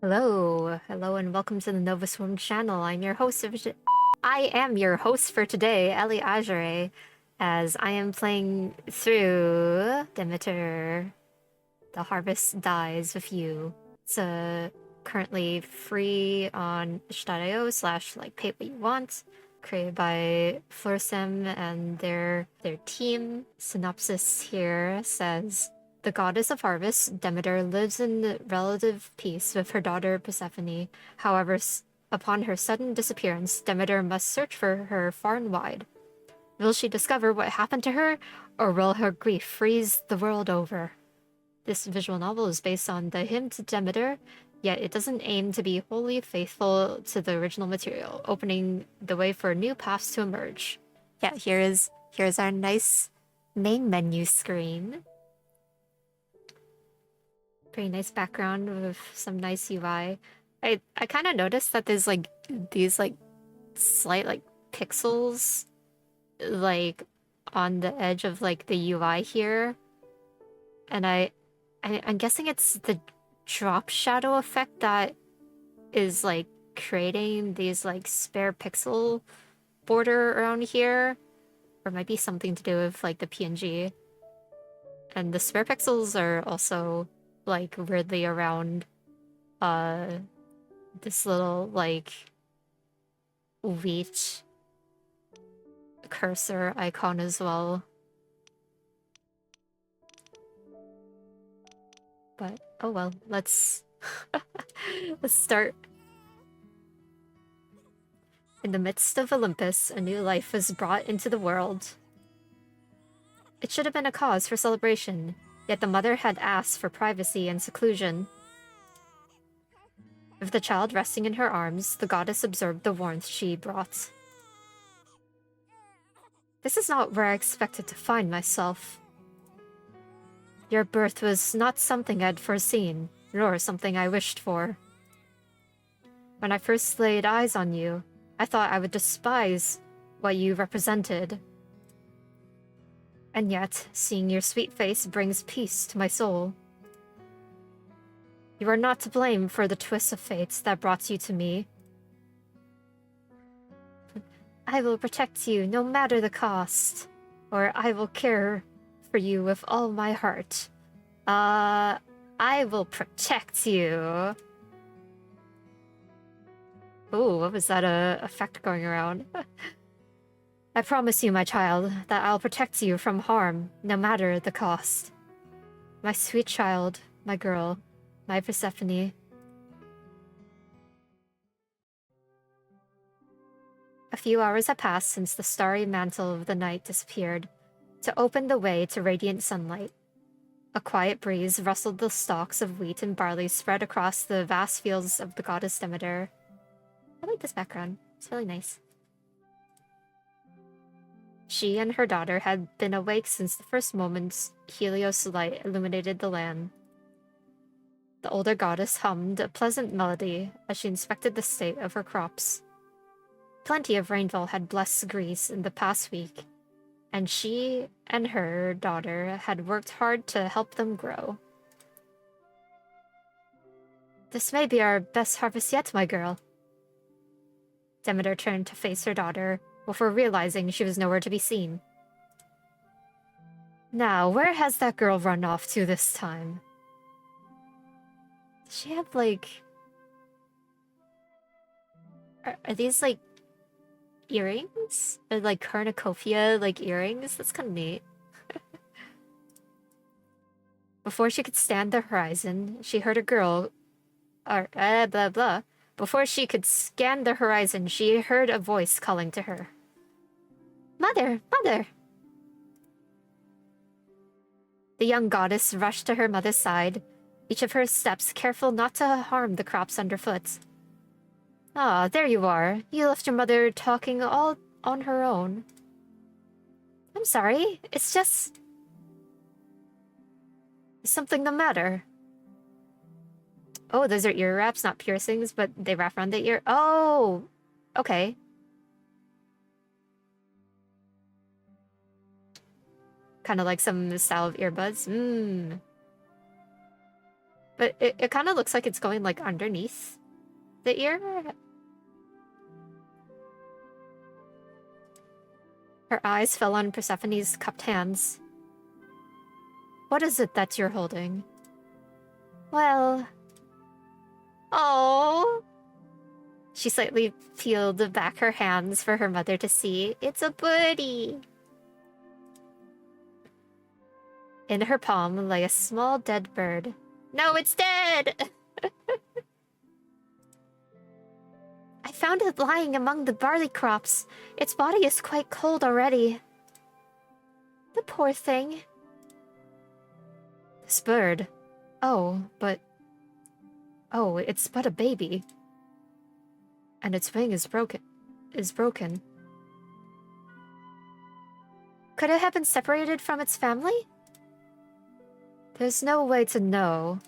Hello and welcome to the Nova Swarm channel. I am your host for today, Ellie Azure, as I am playing through Demeter. The Harvest Dies with you. It's currently free on itch.io slash like pay what you want, created by Florsem and their team. Synopsis here says the goddess of harvest, Demeter, lives in relative peace with her daughter Persephone. However, upon her sudden disappearance, Demeter must search for her far and wide. Will she discover what happened to her, or will her grief freeze the world over? This visual novel is based on the hymn to Demeter, yet it doesn't aim to be wholly faithful to the original material, opening the way for new paths to emerge. Yeah, here's our nice main menu screen. Pretty nice background with some nice UI. I kind of noticed that there's like these like slight like pixels like on the edge of like the UI here, and I'm guessing it's the drop shadow effect that is like creating these like spare pixel border around here, or it might be something to do with like the PNG. And the spare pixels are also like weirdly around this little like wheat cursor icon as well. But oh well, let's let's start. In the midst of Olympus, a new life was brought into the world. It should have been a cause for celebration, yet the mother had asked for privacy and seclusion. With the child resting in her arms, the goddess observed the warmth she brought. This is not where I expected to find myself. Your birth was not something I'd foreseen, nor something I wished for. When I first laid eyes on you, I thought I would despise what you represented. And yet, seeing your sweet face brings peace to my soul. You are not to blame for the twists of fate that brought you to me. I will protect you no matter the cost, or I will care for you with all my heart. I will protect you. Ooh, what was that effect going around? I promise you, my child, that I'll protect you from harm, no matter the cost. My sweet child, my girl, my Persephone. A few hours had passed since the starry mantle of the night disappeared, to open the way to radiant sunlight. A quiet breeze rustled the stalks of wheat and barley spread across the vast fields of the goddess Demeter. I like this background. It's really nice. She and her daughter had been awake since the first moments Helios' light illuminated the land. The older goddess hummed a pleasant melody as she inspected the state of her crops. Plenty of rainfall had blessed Greece in the past week, and she and her daughter had worked hard to help them grow. This may be our best harvest yet, my girl. Demeter turned to face her daughter, before realizing she was nowhere to be seen. Now, where has that girl run off to this time? Does she have, like... Are these, like, earrings? Or, like, cornucopia, like, earrings? That's kind of neat. Before she could stand the horizon, she heard a girl... blah blah. Before she could scan the horizon, she heard a voice calling to her. Mother! Mother! The young goddess rushed to her mother's side, each of her steps careful not to harm the crops underfoot. Ah, there you are. You left your mother talking all on her own. I'm sorry, it's just... Is something the matter? Oh, those are ear wraps, not piercings, but they wrap around the ear. Oh! Okay. Kind of like some style of earbuds. But it kind of looks like it's going, like, underneath the ear. Her eyes fell on Persephone's cupped hands. What is it that you're holding? Well... Oh. She slightly peeled back her hands for her mother to see. It's a birdie! In her palm lay a small dead bird. No, it's dead! I found it lying among the barley crops. Its body is quite cold already. The poor thing. This bird. Oh, but... Oh, it's but a baby. And its wing is broken. Could it have been separated from its family? There's no way to know.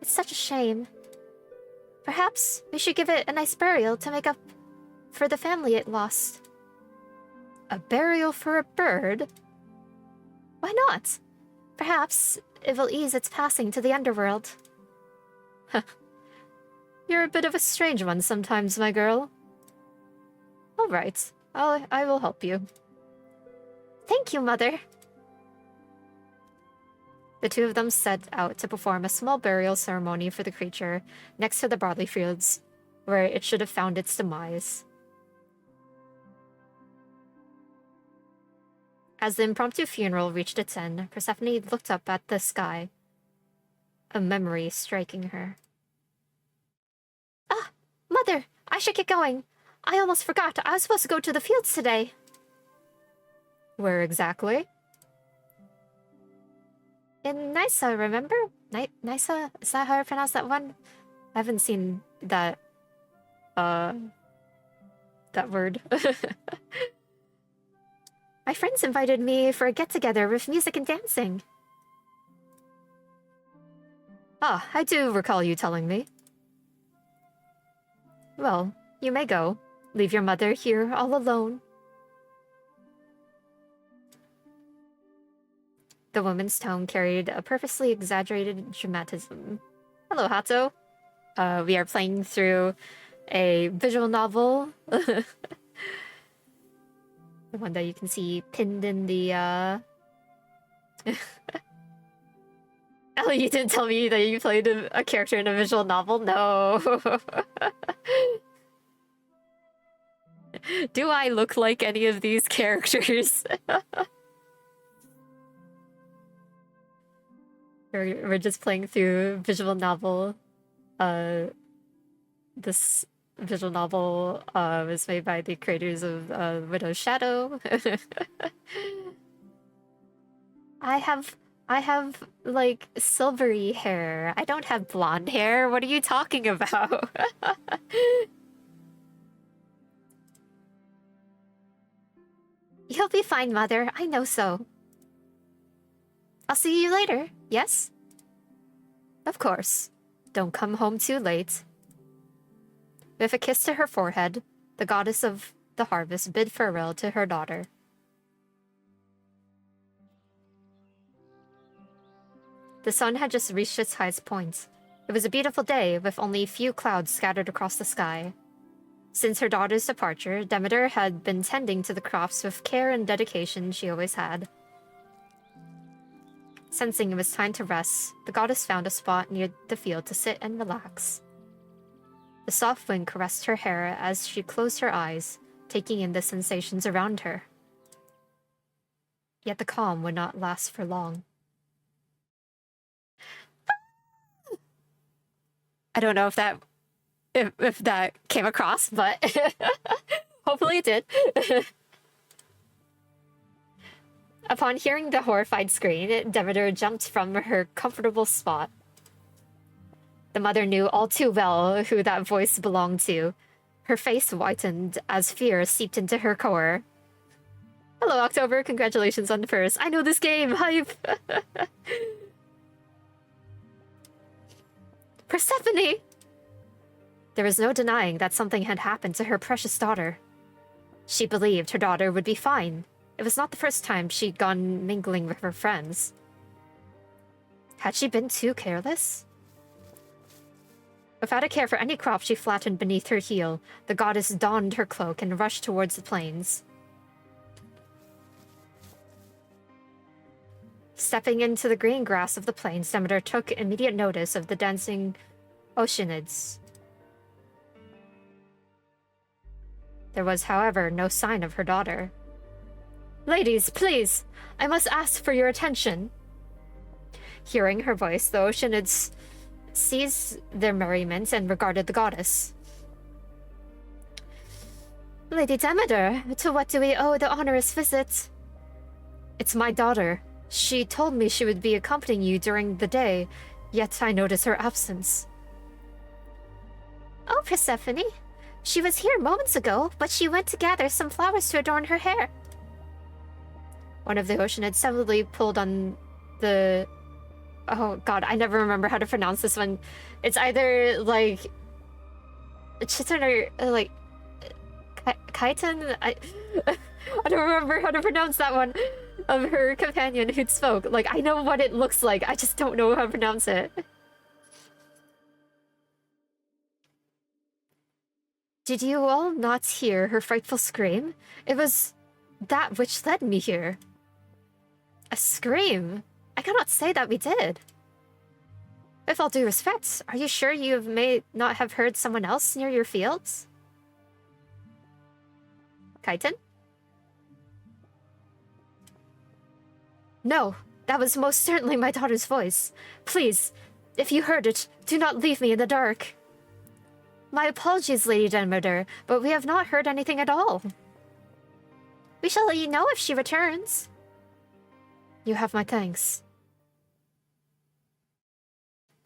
It's such a shame. Perhaps we should give it a nice burial to make up for the family it lost. A burial for a bird? Why not? Perhaps it will ease its passing to the underworld. You're a bit of a strange one sometimes, my girl. All right, I will help you. Thank you, Mother. The two of them set out to perform a small burial ceremony for the creature next to the barley fields, where it should have found its demise. As the impromptu funeral reached its end, Persephone looked up at the sky, a memory striking her. Ah! Mother! I should get going! I almost forgot, I was supposed to go to the fields today. Where exactly? In Nysa, remember? Nysa? Is that how I pronounce that one? I haven't seen that... that word. My friends invited me for a get-together with music and dancing. Ah, I do recall you telling me. Well, you may go. Leave your mother here all alone. The woman's tone carried a purposely exaggerated dramatism. Hello, Hato. We are playing through a visual novel. The one that you can see pinned in the, Oh, you didn't tell me that you played a character in a visual novel? No. Do I look like any of these characters? We're just playing through visual novel. This visual novel was made by the creators of Widow's Shadow. I have like silvery hair. I don't have blonde hair. What are you talking about? You'll be fine, Mother. I know so. I'll see you later, yes? Of course. Don't come home too late. With a kiss to her forehead, the goddess of the harvest bid farewell to her daughter. The sun had just reached its highest point. It was a beautiful day, with only a few clouds scattered across the sky. Since her daughter's departure, Demeter had been tending to the crops with care and dedication she always had. Sensing it was time to rest, the goddess found a spot near the field to sit and relax. The soft wind caressed her hair as she closed her eyes, taking in the sensations around her. Yet the calm would not last for long. I don't know if that came across, but hopefully it did. Upon hearing the horrified scream, Demeter jumped from her comfortable spot. The mother knew all too well who that voice belonged to. Her face whitened as fear seeped into her core. Hello, October. Congratulations on the first. I know this game. Hype. Persephone! There was no denying that something had happened to her precious daughter. She believed her daughter would be fine. It was not the first time she'd gone mingling with her friends. Had she been too careless? Without a care for any crop she flattened beneath her heel, the goddess donned her cloak and rushed towards the plains. Stepping into the green grass of the plains, Demeter took immediate notice of the dancing oceanids. There was, however, no sign of her daughter. "Ladies, please! I must ask for your attention!" Hearing her voice, the oceanids ceased their merriment and regarded the goddess. "Lady Demeter, to what do we owe the onerous visit?" "It's my daughter. She told me she would be accompanying you during the day, yet I notice her absence." "Oh, Persephone. She was here moments ago, but she went to gather some flowers to adorn her hair." One of the oceanids suddenly pulled on the... Oh god, I never remember how to pronounce this one. It's either, like... Chitin or, like... Chitin? I don't remember how to pronounce that one. Of her companion who'd spoke. Like, I know what it looks like, I just don't know how to pronounce it. "Did you all not hear her frightful scream? It was that which led me here." "A scream? I cannot say that we did." "With all due respect, are you sure you may not have heard someone else near your fields?" Chitin? "No, that was most certainly my daughter's voice. Please, if you heard it, do not leave me in the dark." "My apologies, Lady Demeter, but we have not heard anything at all." "We shall let you know if she returns." "You have my thanks."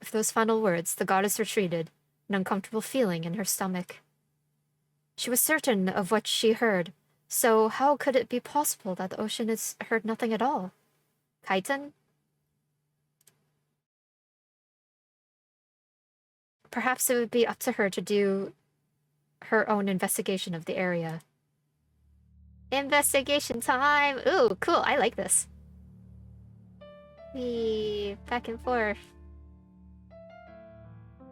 With those final words, the goddess retreated, an uncomfortable feeling in her stomach. She was certain of what she heard, so how could it be possible that the oceanids heard nothing at all? Chitin? Perhaps it would be up to her to do her own investigation of the area. Investigation time! Ooh, cool, I like this. Back and forth.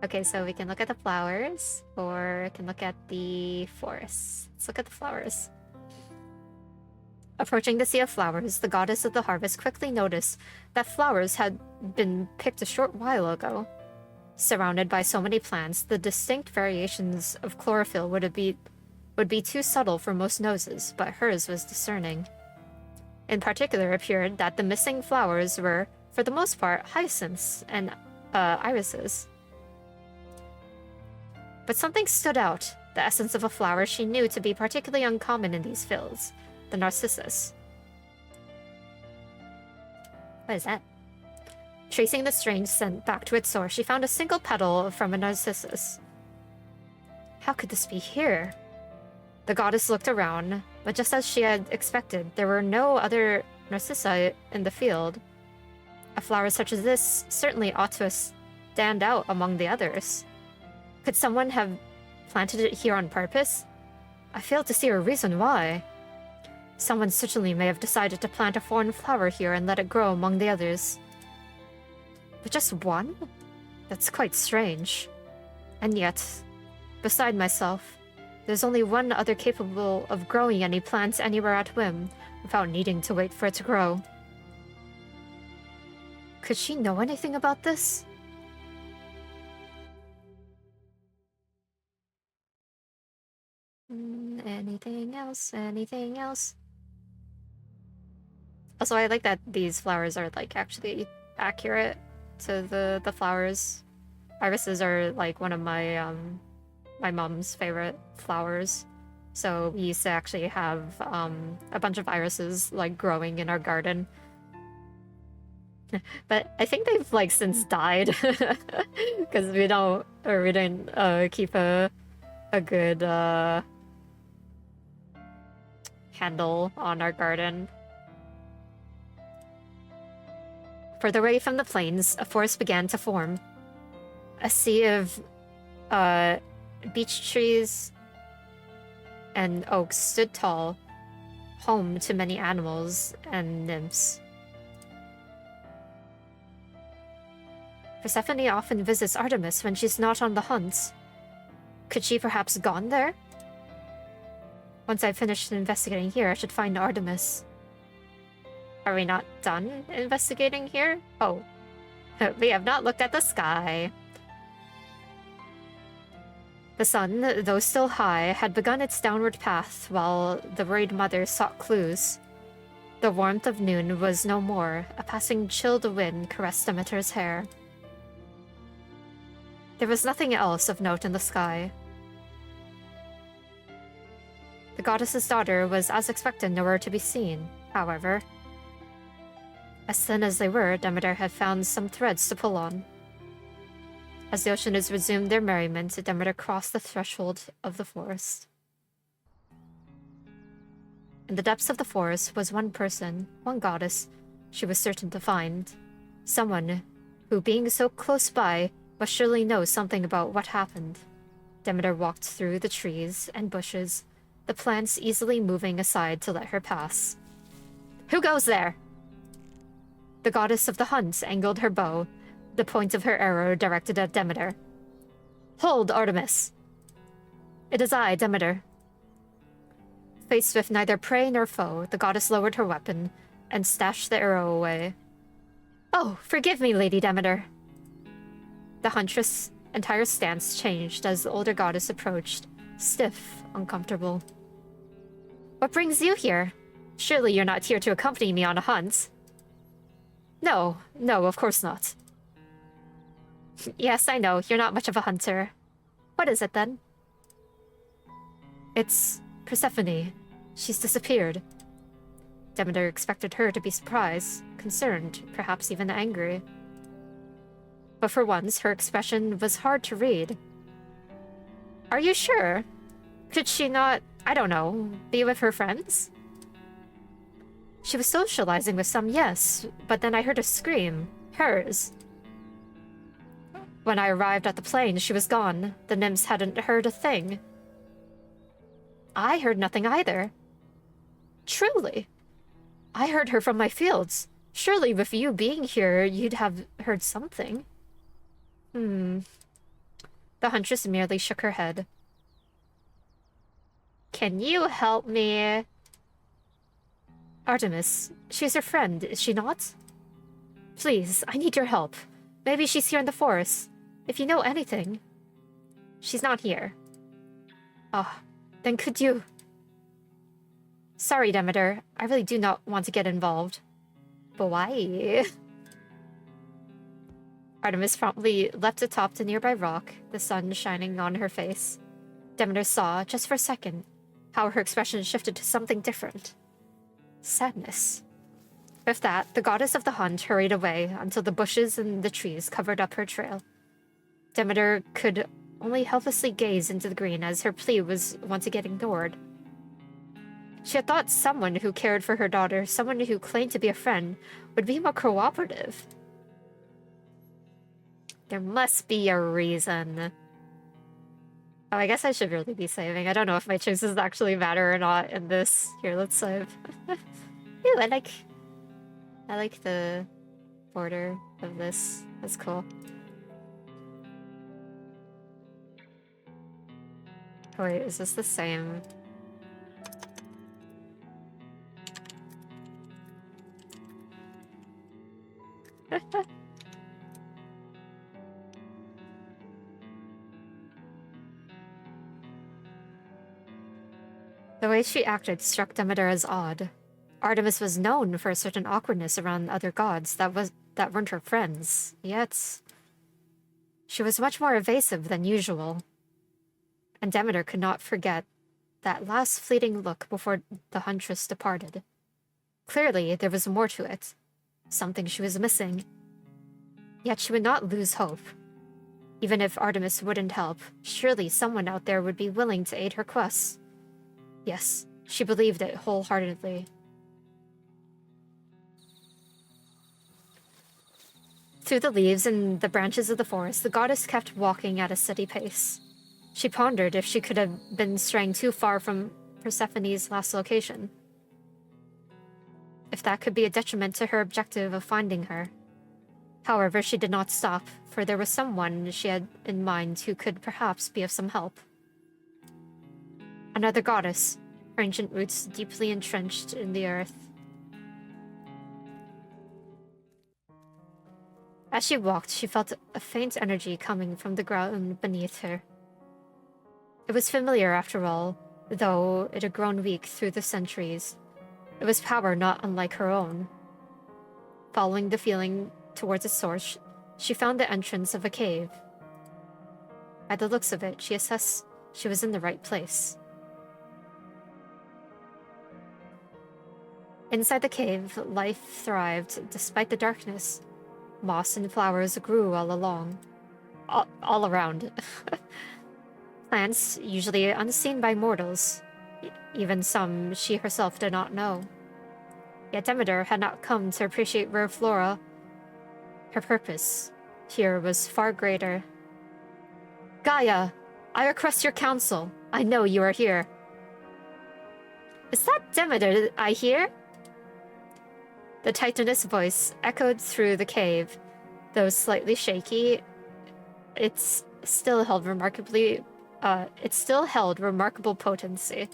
Okay, so we can look at the flowers, or can look at the forest. Let's look at the flowers. Approaching the sea of flowers, the goddess of the harvest quickly noticed that flowers had been picked a short while ago. Surrounded by so many plants, the distinct variations of chlorophyll would be too subtle for most noses, but hers was discerning. In particular, it appeared that the missing flowers were, for the most part, hyacinths and irises. But something stood out, the essence of a flower she knew to be particularly uncommon in these fields. The narcissus. What is that? Tracing the strange scent back to its source, she found a single petal from a narcissus. How could this be here? The goddess looked around, but just as she had expected, there were no other narcissi in the field. A flower such as this certainly ought to stand out among the others. Could someone have planted it here on purpose? I fail to see a reason why. Someone certainly may have decided to plant a foreign flower here and let it grow among the others. But just one? That's quite strange. And yet, beside myself, there's only one other capable of growing any plants anywhere at whim, without needing to wait for it to grow. Could she know anything about this? Anything else? Anything else? Also, I like that these flowers are, like, actually accurate to the flowers. Irises are, like, one of my, my mom's favorite flowers. So we used to actually have, a bunch of irises, like, growing in our garden. But I think they've, like, since died. Because we didn't keep a good, handle on our garden. Further away from the plains, a forest began to form. A sea of beech trees and oaks stood tall, home to many animals and nymphs. Persephone often visits Artemis when she's not on the hunt. Could she perhaps gone there? Once I've finished investigating here, I should find Artemis. Are we not done investigating here? Oh. We have not looked at the sky. The sun, though still high, had begun its downward path while the worried mother sought clues. The warmth of noon was no more. A passing chilled wind caressed Demeter's hair. There was nothing else of note in the sky. The goddess's daughter was, as expected, nowhere to be seen, however. As thin as they were, Demeter had found some threads to pull on. As the Oceanus resumed their merriment, Demeter crossed the threshold of the forest. In the depths of the forest was one person, one goddess, she was certain to find. Someone who, being so close by, must surely know something about what happened. Demeter walked through the trees and bushes, the plants easily moving aside to let her pass. Who goes there? The goddess of the hunt angled her bow, the point of her arrow directed at Demeter. Hold, Artemis! It is I, Demeter. Faced with neither prey nor foe, the goddess lowered her weapon and stashed the arrow away. Oh, forgive me, Lady Demeter. The huntress' entire stance changed as the older goddess approached, stiff, uncomfortable. What brings you here? Surely you're not here to accompany me on a hunt. No, of course not. Yes, I know, you're not much of a hunter. What is it, then? It's Persephone. She's disappeared. Demeter expected her to be surprised, concerned, perhaps even angry. But for once, her expression was hard to read. Are you sure? Could she not, I don't know, be with her friends? She was socializing with some, yes, but then I heard a scream. Hers. When I arrived at the plain, she was gone. The nymphs hadn't heard a thing. I heard nothing either. Truly. I heard her from my fields. Surely with you being here, you'd have heard something. The huntress merely shook her head. Can you help me? Artemis, she's your friend, is she not? Please, I need your help. Maybe she's here in the forest. If you know anything. She's not here. Ah, then could you... Sorry, Demeter. I really do not want to get involved. But why? Artemis promptly leapt atop the nearby rock, the sun shining on her face. Demeter saw, just for a second, how her expression shifted to something different. Sadness. With that, the goddess of the hunt hurried away until the bushes and the trees covered up her trail. Demeter could only helplessly gaze into the green as her plea was once again ignored. She had thought someone who cared for her daughter, someone who claimed to be a friend, would be more cooperative. There must be a reason. Oh, I guess I should really be saving. I don't know if my choices actually matter or not in this. Here, let's save. Ooh, I like the border of this. That's cool. Oh, wait, is this the same? The way she acted struck Demeter as odd. Artemis was known for a certain awkwardness around other gods that weren't her friends, yet she was much more evasive than usual. And Demeter could not forget that last fleeting look before the huntress departed. Clearly, there was more to it. Something she was missing. Yet she would not lose hope. Even if Artemis wouldn't help, surely someone out there would be willing to aid her quest. Yes, she believed it wholeheartedly. Through the leaves and the branches of the forest, the goddess kept walking at a steady pace. She pondered if she could have been straying too far from Persephone's last location. If that could be a detriment to her objective of finding her. However, she did not stop, for there was someone she had in mind who could perhaps be of some help. Another goddess, her ancient roots deeply entrenched in the earth. As she walked, she felt a faint energy coming from the ground beneath her. It was familiar after all, though it had grown weak through the centuries. It was power not unlike her own. Following the feeling towards its source, she found the entrance of a cave. By the looks of it, she assessed she was in the right place. Inside the cave, life thrived despite the darkness. Moss and flowers grew all along. All around. Plants usually unseen by mortals, even some she herself did not know. Yet Demeter had not come to appreciate rare flora. Her purpose here was far greater. Gaia, I request your counsel. I know you are here. Is that Demeter I hear? The Titaness voice echoed through the cave. Though slightly shaky, it still held remarkable potency.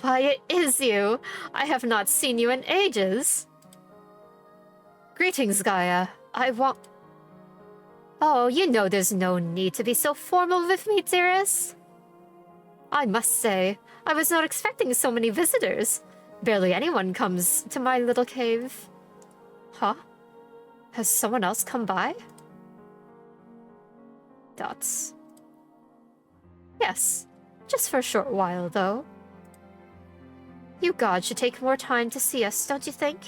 Why, it is you! I have not seen you in ages! Greetings, Gaia. Oh, you know there's no need to be so formal with me, dearest. I must say, I was not expecting so many visitors. Barely anyone comes to my little cave. Huh? Has someone else come by? Dots. Yes, just for a short while, though. You gods should take more time to see us, don't you think?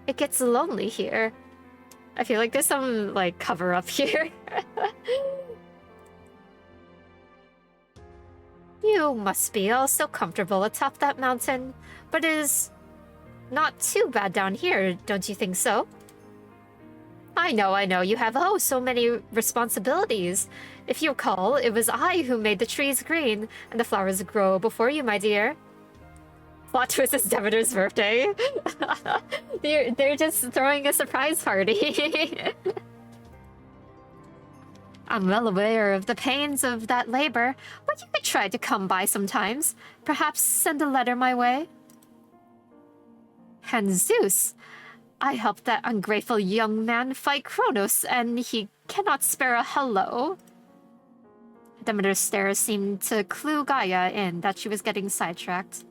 It gets lonely here. I feel like there's some, like, cover-up here. You must be all so comfortable atop that mountain, but it is not too bad down here, don't you think so? I know, you have so many responsibilities. If you recall, it was I who made the trees green and the flowers grow before you, my dear. Plot twist is Demeter's birthday. They're just throwing a surprise party. I'm well aware of the pains of that labor, but you could try to come by sometimes. Perhaps send a letter my way. And Zeus, I helped that ungrateful young man fight Kronos, and he cannot spare a hello. Demeter's stare seemed to clue Gaia in that she was getting sidetracked.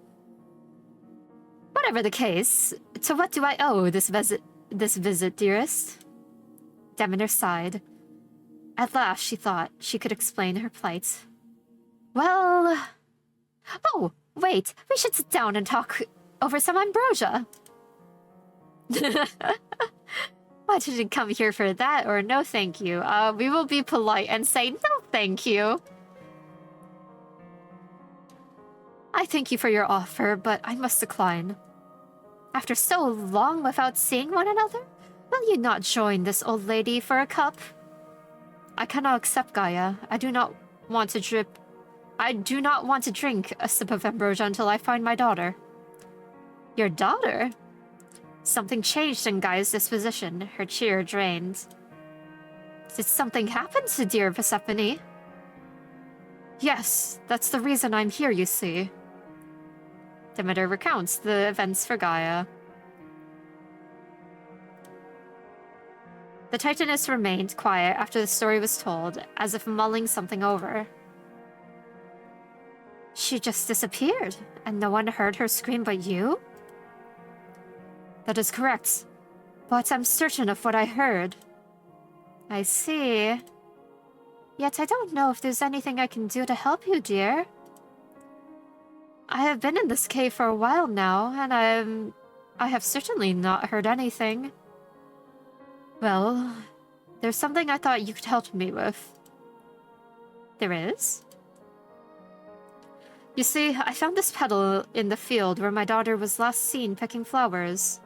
Whatever the case, to what do I owe this visit, dearest? Demeter sighed. At last, she thought she could explain her plight. Well... Oh, wait, we should sit down and talk over some ambrosia. Why did you come here for that, or no thank you? We will be polite and say no thank you. I thank you for your offer, but I must decline. After so long without seeing one another, will you not join this old lady for a cup? I cannot accept, Gaia. I do not want to drink a sip of ambrosia until I find my daughter. Your daughter? Something changed in Gaia's disposition, her cheer drained. Did something happen to dear Persephone? Yes, that's the reason I'm here, you see. Demeter recounts the events for Gaia. The Titaness remained quiet after the story was told, as if mulling something over. She just disappeared, and no one heard her scream but you? That is correct, but I'm certain of what I heard. I see. Yet I don't know if there's anything I can do to help you, dear. I have been in this cave for a while now, and I have certainly not heard anything. Well, there's something I thought you could help me with. There is? You see, I found this petal in the field where my daughter was last seen picking flowers.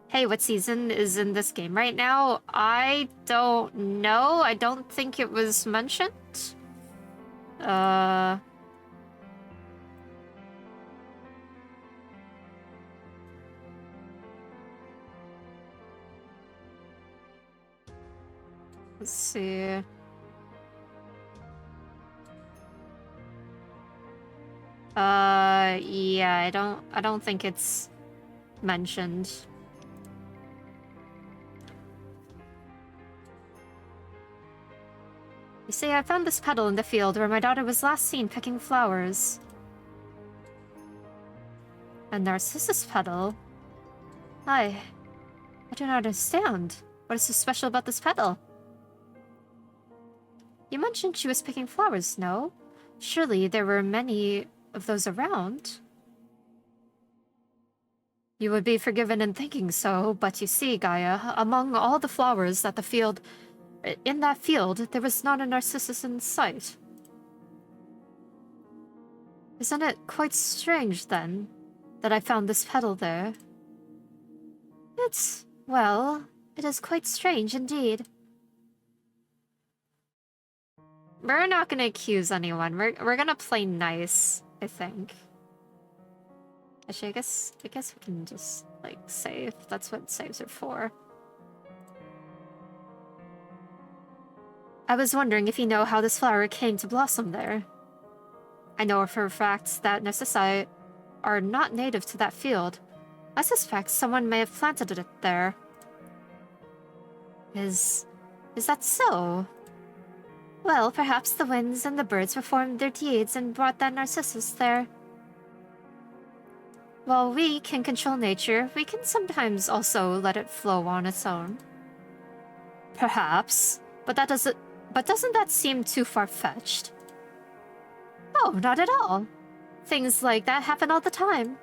Hey, what season is in this game right now? I don't know. I don't think it was mentioned. Let's see. Yeah, I don't think it's mentioned. You see, I found this petal in the field where my daughter was last seen picking flowers. A narcissus petal? I do not understand. What is so special about this petal? You mentioned she was picking flowers, no? Surely there were many of those around. You would be forgiven in thinking so, but you see, Gaia, among all the flowers in that field, there was not a narcissus in sight. Isn't it quite strange, then, that I found this petal there? Well, it is quite strange indeed. We're not gonna accuse anyone. We're gonna play nice, I think. Actually, I guess we can just, like, save. That's what saves are for. I was wondering if you know how this flower came to blossom there. I know for a fact that narcissi are not native to that field. I suspect someone may have planted it there. Is that so? Well, perhaps the winds and the birds performed their deeds and brought that narcissus there. While we can control nature, we can sometimes also let it flow on its own. Perhaps, but doesn't that seem too far-fetched? Oh, not at all. Things like that happen all the time.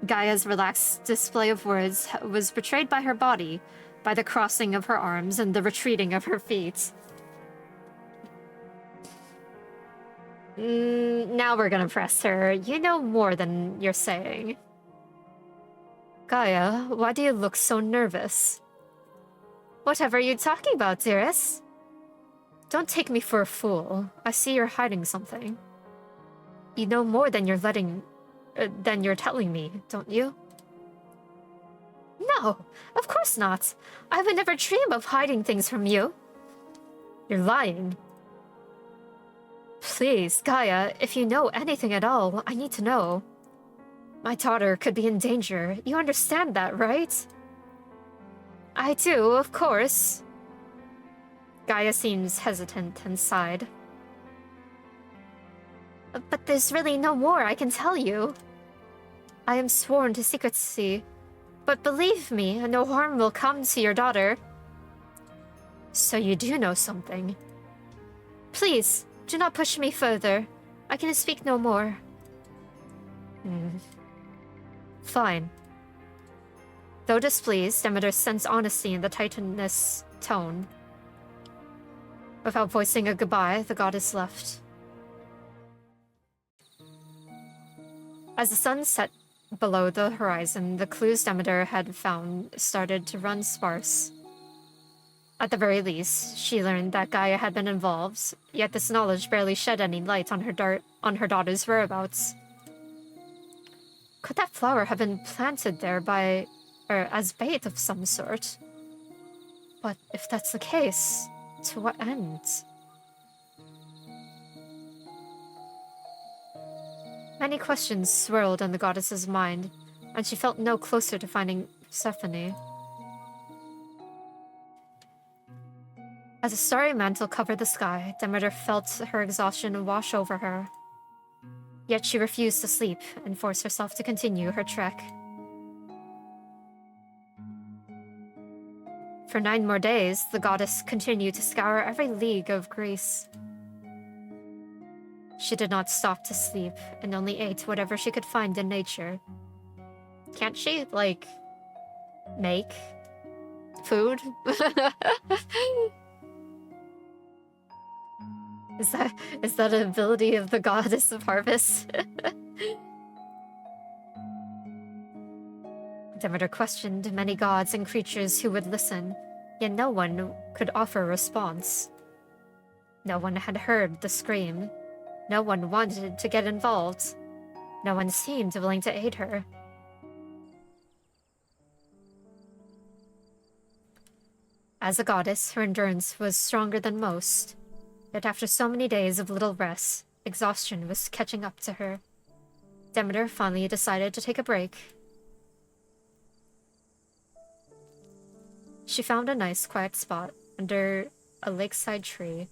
Gaia's relaxed display of words was betrayed by her body, by the crossing of her arms and the retreating of her feet. Now we're gonna press her. You know more than you're saying. Gaia, why do you look so nervous? Whatever are you talking about, dearest? Don't take me for a fool. I see you're hiding something. You know more than you're telling me, don't you? No, of course not. I would never dream of hiding things from you. You're lying. Please, Gaia, if you know anything at all, I need to know. My daughter could be in danger. You understand that, right? I do, of course. Gaia seems hesitant and sighed. But there's really no more I can tell you. I am sworn to secrecy, but believe me, no harm will come to your daughter. So you do know something. Please, do not push me further. I can speak no more. Fine. Though displeased, Demeter sensed honesty in the Titaness tone. Without voicing a goodbye, the goddess left. As the sun set below the horizon, the clues Demeter had found started to run sparse. At the very least, she learned that Gaia had been involved, yet this knowledge barely shed any light on her daughter's whereabouts. Could that flower have been planted there as bait of some sort? But if that's the case, to what end? Many questions swirled in the goddess's mind, and she felt no closer to finding Persephone. As a starry mantle covered the sky, Demeter felt her exhaustion wash over her. Yet she refused to sleep and forced herself to continue her trek. For 9 more days, the goddess continued to scour every league of Greece. She did not stop to sleep and only ate whatever she could find in nature. Can't she, like, make food? Is that an ability of the goddess of harvest? Demeter questioned many gods and creatures who would listen, yet no one could offer a response. No one had heard the scream. No one wanted to get involved. No one seemed willing to aid her. As a goddess, her endurance was stronger than most. Yet after so many days of little rest, exhaustion was catching up to her. Demeter finally decided to take a break. She found a nice quiet spot under a lakeside tree.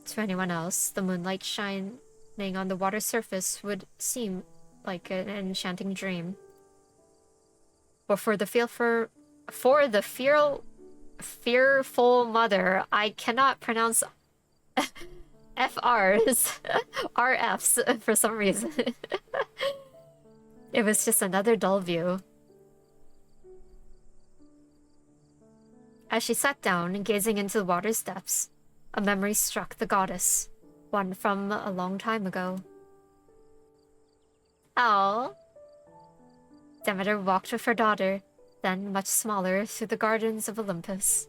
To anyone else, the moonlight shining on the water surface would seem like an enchanting dream. But for the fearful mother, I cannot pronounce FRs, RFs for some reason. It was just another dull view. As she sat down, gazing into the water's depths, a memory struck the goddess, one from a long time ago. Oh. Demeter walked with her daughter, then much smaller, through the gardens of Olympus.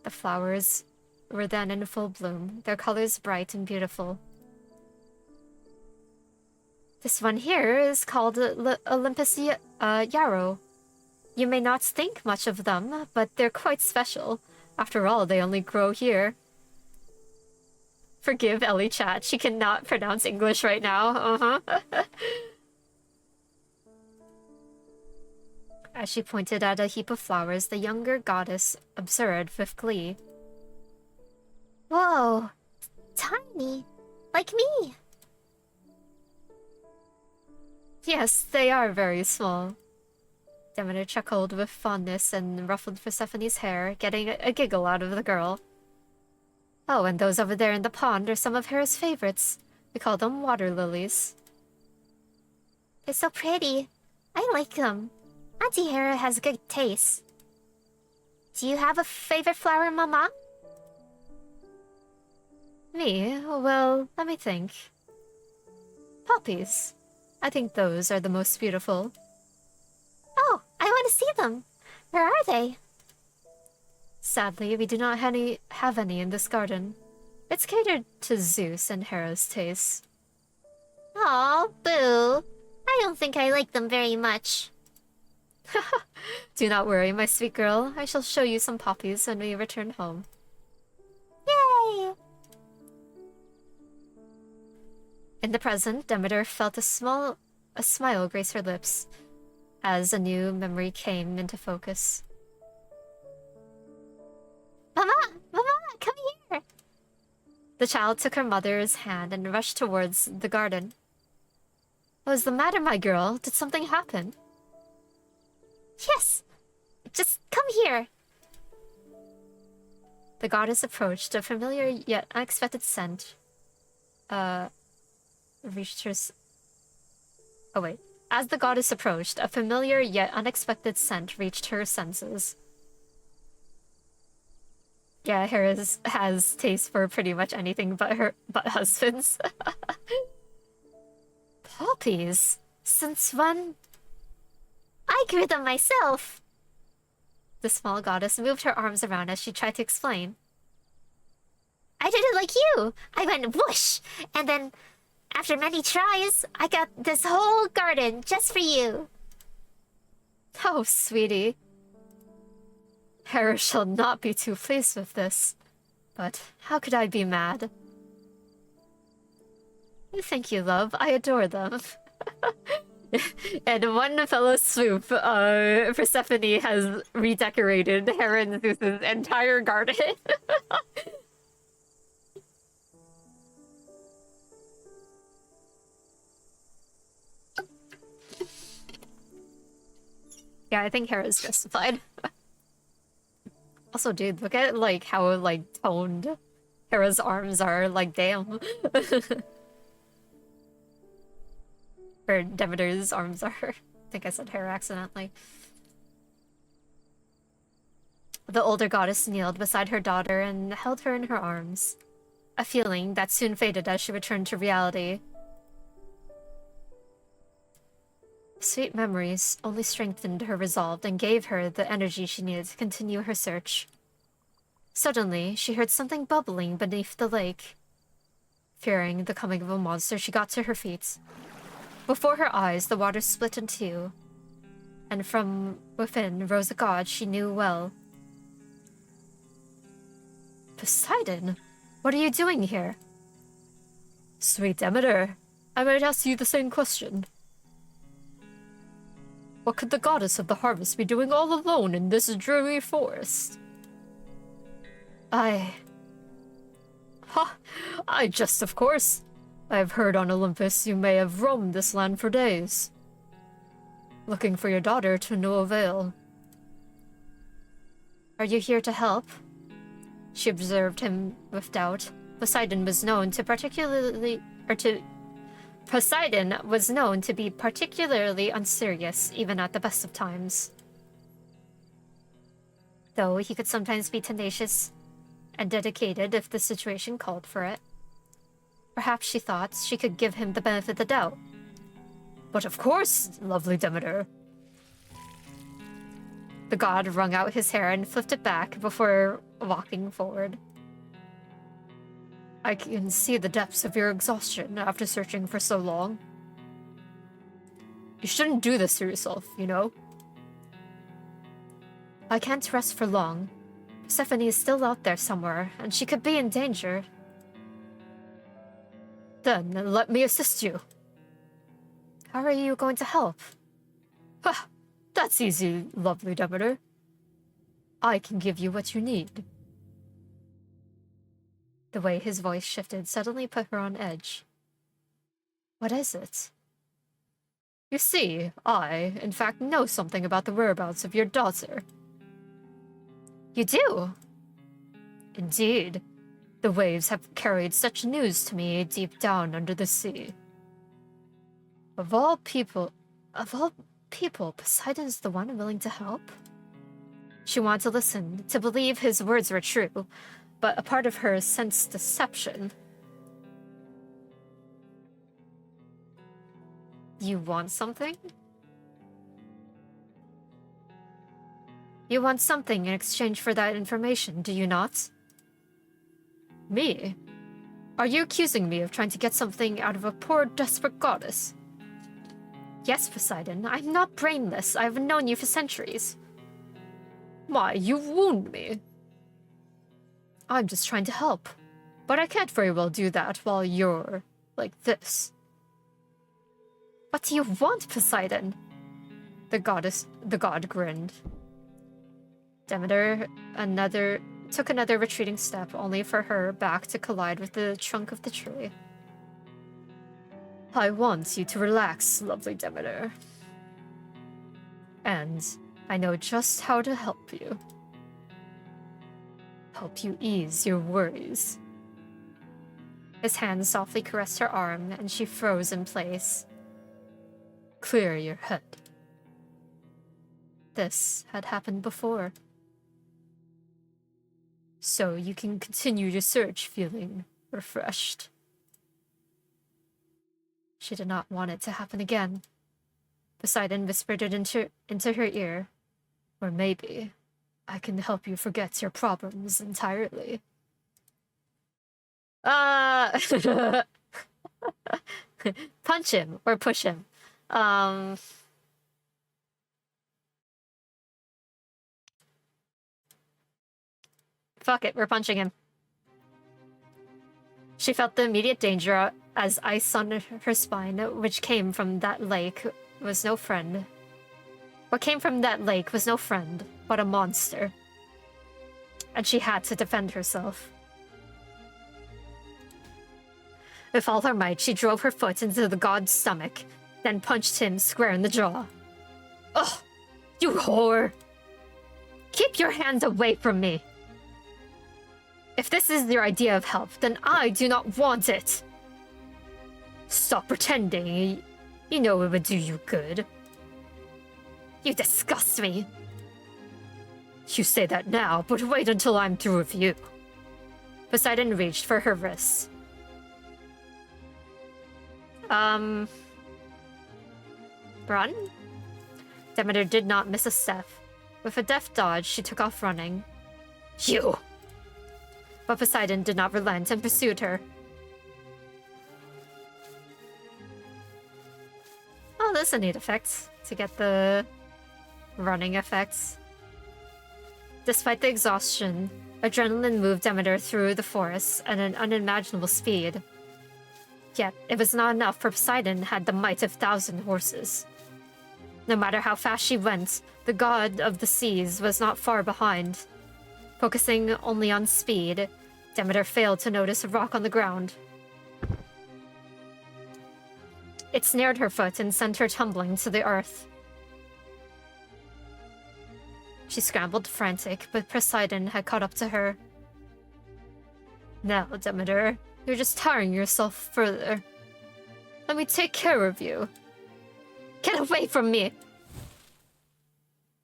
The flowers were then in full bloom, their colors bright and beautiful. This one here is called Olympus Yarrow. You may not think much of them, but they're quite special. After all, they only grow here. Forgive Ellie chat, she cannot pronounce English right now. As she pointed at a heap of flowers, the younger goddess observed with glee. Whoa! Tiny! Like me! Yes, they are very small. Demeter chuckled with fondness and ruffled Persephone's hair, getting a giggle out of the girl. Oh, and those over there in the pond are some of Hera's favorites. We call them water lilies. They're so pretty. I like them. Auntie Hera has good taste. Do you have a favorite flower, Mama? Me? Well, let me think. Poppies. I think those are the most beautiful. Oh, I want to see them. Where are they? Sadly, we do not have any in this garden. It's catered to Zeus and Hera's tastes. Aw, boo. I don't think I like them very much. Do not worry, my sweet girl. I shall show you some poppies when we return home. Yay! In the present, Demeter felt a smile grace her lips as a new memory came into focus. Mama! Mama! Come here! The child took her mother's hand and rushed towards the garden. What was the matter, my girl? Did something happen? Yes! Just come here! The goddess approached. A familiar yet unexpected scent reached her... Oh wait. As the goddess approached, a familiar yet unexpected scent reached her senses. Yeah, Hera has taste for pretty much anything but husbands. Poppies? Since when? I grew them myself. The small goddess moved her arms around as she tried to explain. I did it like you. I went whoosh, and then, after many tries, I got this whole garden just for you. Oh, sweetie. Hera shall not be too pleased with this. But how could I be mad? Thank you, love. I adore them. And one fellow swoop, Persephone has redecorated Hera and Zeus's entire garden. Yeah, I think Hera's justified. Also, dude, look at like how like toned Hera's arms are. Like, damn. Or Demeter's arms are. I think I said Hera accidentally. The older goddess kneeled beside her daughter and held her in her arms. A feeling that soon faded as she returned to reality. Sweet memories only strengthened her resolve and gave her the energy she needed to continue her search. Suddenly, she heard something bubbling beneath the lake. Fearing the coming of a monster, she got to her feet. Before her eyes, the water split in two. and from within rose a god she knew well. Poseidon, what are you doing here? Sweet Demeter, I might ask you the same question. What could the goddess of the harvest be doing all alone in this dreary forest? I jest, of course. I have heard on Olympus you may have roamed this land for days, looking for your daughter to no avail. Are you here to help? She observed him with doubt. Poseidon was known to be particularly unserious, even at the best of times. Though he could sometimes be tenacious and dedicated if the situation called for it. Perhaps she thought she could give him the benefit of the doubt. But of course, lovely Demeter. The god wrung out his hair and flipped it back before walking forward. I can see the depths of your exhaustion after searching for so long. You shouldn't do this to yourself, you know? I can't rest for long. Persephone is still out there somewhere, and she could be in danger. Then let me assist you. How are you going to help? Ha! That's easy, lovely Demeter. I can give you what you need. The way his voice shifted suddenly put her on edge. What is it? You see, I, in fact, know something about the whereabouts of your daughter. You do? Indeed. The waves have carried such news to me deep down under the sea. Of all people, Poseidon's the one willing to help? She wanted to listen, to believe his words were true, but a part of her sensed deception. You want something? You want something in exchange for that information, do you not? Me? Are you accusing me of trying to get something out of a poor, desperate goddess? Yes, Poseidon, I'm not brainless. I've known you for centuries. Why, you wound me. I'm just trying to help. But I can't very well do that while you're like this. What do you want, Poseidon? The god grinned. Demeter took another retreating step, only for her back to collide with the trunk of the tree. I want you to relax, lovely Demeter. And I know just how to help you. Help you ease your worries. His hand softly caressed her arm, and she froze in place. Clear your head. This had happened before. So you can continue your search feeling refreshed. She did not want it to happen again. Poseidon whispered it into her ear. Or maybe I can help you forget your problems entirely. Punch him or push him. Fuck it, we're punching him. She felt the immediate danger as ice on her spine, which came from that lake was no friend. What came from that lake was no friend, but a monster. And she had to defend herself. With all her might, she drove her foot into the god's stomach, then punched him square in the jaw. Ugh! You whore! Keep your hands away from me! If this is your idea of help, then I do not want it! Stop pretending. You know it would do you good. You disgust me. You say that now, but wait until I'm through with you. Poseidon reached for her wrists. Run? Demeter did not miss a step. With a deft dodge, she took off running. You! But Poseidon did not relent and pursued her. Oh, that's a neat effect. To get the running effects. Despite the exhaustion, adrenaline moved Demeter through the forest at an unimaginable speed. Yet, it was not enough, for Poseidon had the might of 1,000 horses. No matter how fast she went, the god of the seas was not far behind. Focusing only on speed, Demeter failed to notice a rock on the ground. It snared her foot and sent her tumbling to the earth. She scrambled frantic, but Poseidon had caught up to her. Now, Demeter, you're just tiring yourself further. Let me take care of you. Get away from me!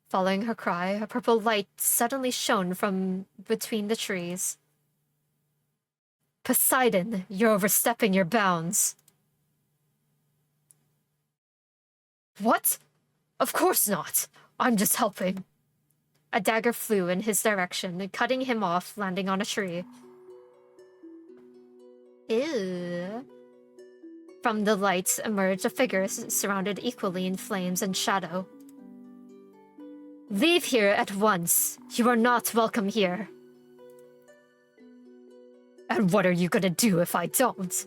Following her cry, a purple light suddenly shone from between the trees. Poseidon, you're overstepping your bounds. What? Of course not. I'm just helping. A dagger flew in his direction, cutting him off, landing on a tree. Ew. From the light emerged a figure surrounded equally in flames and shadow. Leave here at once. You are not welcome here. And what are you gonna do if I don't?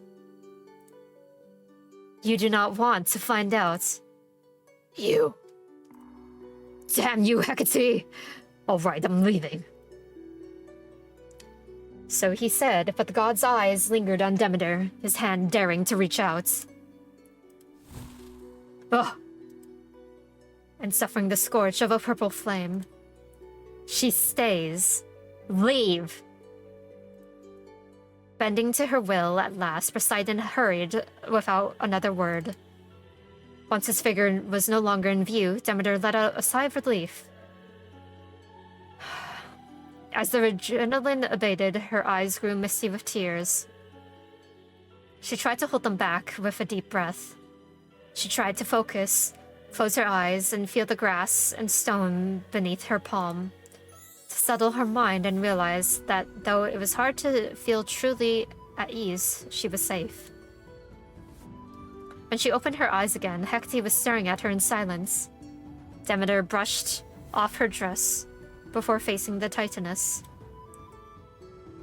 You do not want to find out. You. Damn you, Hecate! Alright, I'm leaving. So he said, but the god's eyes lingered on Demeter, his hand daring to reach out. Ugh. And suffering the scorch of a purple flame. She stays. Leave! Bending to her will at last, Poseidon hurried without another word. Once his figure was no longer in view, Demeter let out a sigh of relief. As the adrenaline abated, her eyes grew misty with tears. She tried to hold them back with a deep breath. She tried to focus, close her eyes, and feel the grass and stone beneath her palm. To settle her mind and realize that though it was hard to feel truly at ease, she was safe. When she opened her eyes again, Hecate was staring at her in silence. Demeter brushed off her dress before facing the Titaness.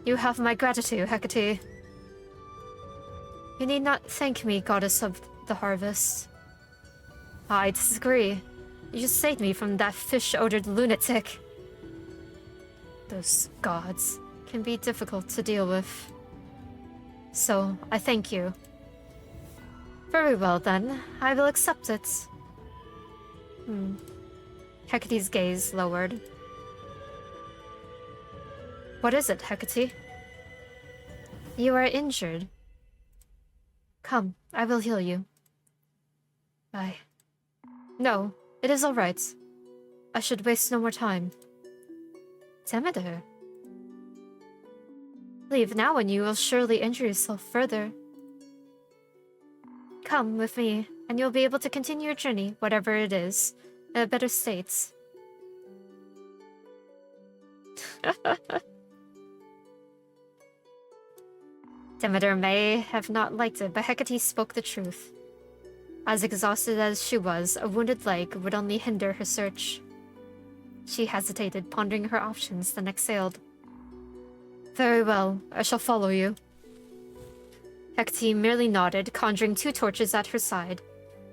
You have my gratitude, Hecate. You need not thank me, goddess of the harvest. I disagree. You just saved me from that fish-odored lunatic. Those gods can be difficult to deal with. So, I thank you. Very well, then. I will accept it. Hecate's gaze lowered. What is it, Hecate? You are injured. Come, I will heal you. Bye. No, it is all right. I should waste no more time. Demeter. Leave now and you will surely injure yourself further. Come with me, and you'll be able to continue your journey, whatever it is, in a better state. Demeter may have not liked it, but Hecate spoke the truth. As exhausted as she was, a wounded leg would only hinder her search. She hesitated, pondering her options, then exhaled. Very well, I shall follow you. Hecate merely nodded, conjuring 2 torches at her side.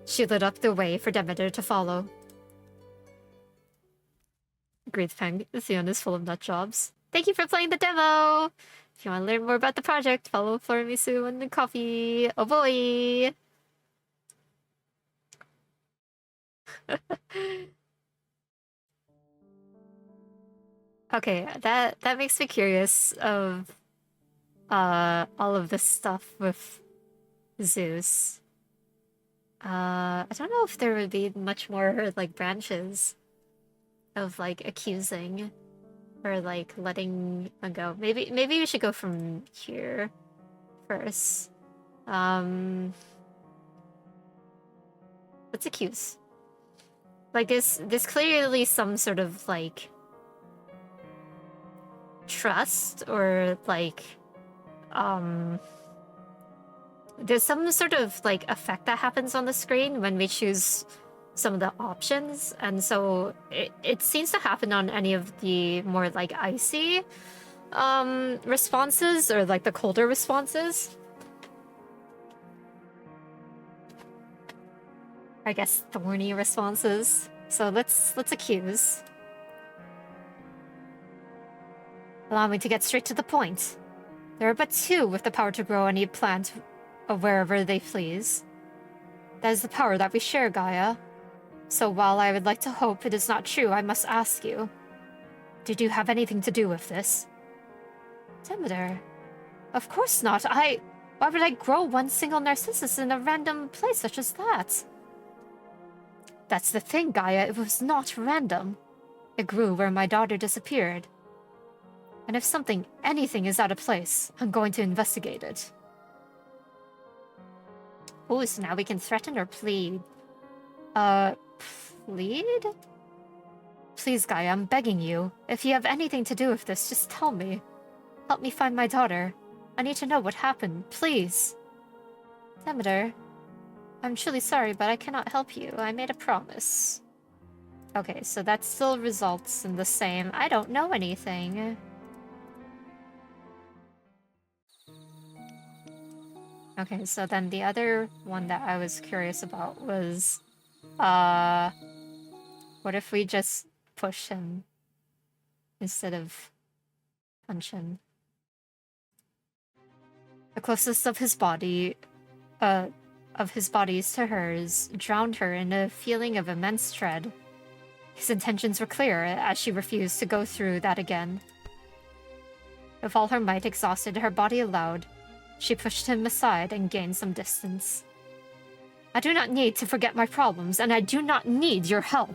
She lit up the way for Demeter to follow. Great Peng, Theon is full of nut jobs. Thank you for playing the demo! If you want to learn more about the project, follow Floramisu and the coffee. Oh boy! Okay, that makes me curious of all of this stuff with Zeus. I don't know if there would be much more like branches of like accusing or like letting them go. Maybe we should go from here first. Let's accuse. Like there's clearly some sort of like trust or like there's some sort of like effect that happens on the screen when we choose some of the options, and so it seems to happen on any of the more like icy responses or like the colder responses. I guess thorny responses. So let's accuse. Allow me to get straight to the point. There are but two with the power to grow any plant wherever they please. That is the power that we share, Gaia. So while I would like to hope it is not true, I must ask you, did you have anything to do with this? Demeter. Of course not. Why would I grow one single narcissus in a random place such as that? That's the thing, Gaia. It was not random. It grew where my daughter disappeared. And if anything is out of place, I'm going to investigate it. Oh, so now we can threaten or plead. Plead? Please, Gaia, I'm begging you. If you have anything to do with this, just tell me. Help me find my daughter. I need to know what happened, please. Demeter, I'm truly sorry, but I cannot help you. I made a promise. Okay, so that still results in the same, I don't know anything. Okay, so then the other one that I was curious about was, what if we just push him instead of punch him? The closest of his bodies to hers drowned her in a feeling of immense dread. His intentions were clear, as she refused to go through that again. With all her might exhausted, her body allowed, she pushed him aside and gained some distance. I do not need to forget my problems, and I do not need your help.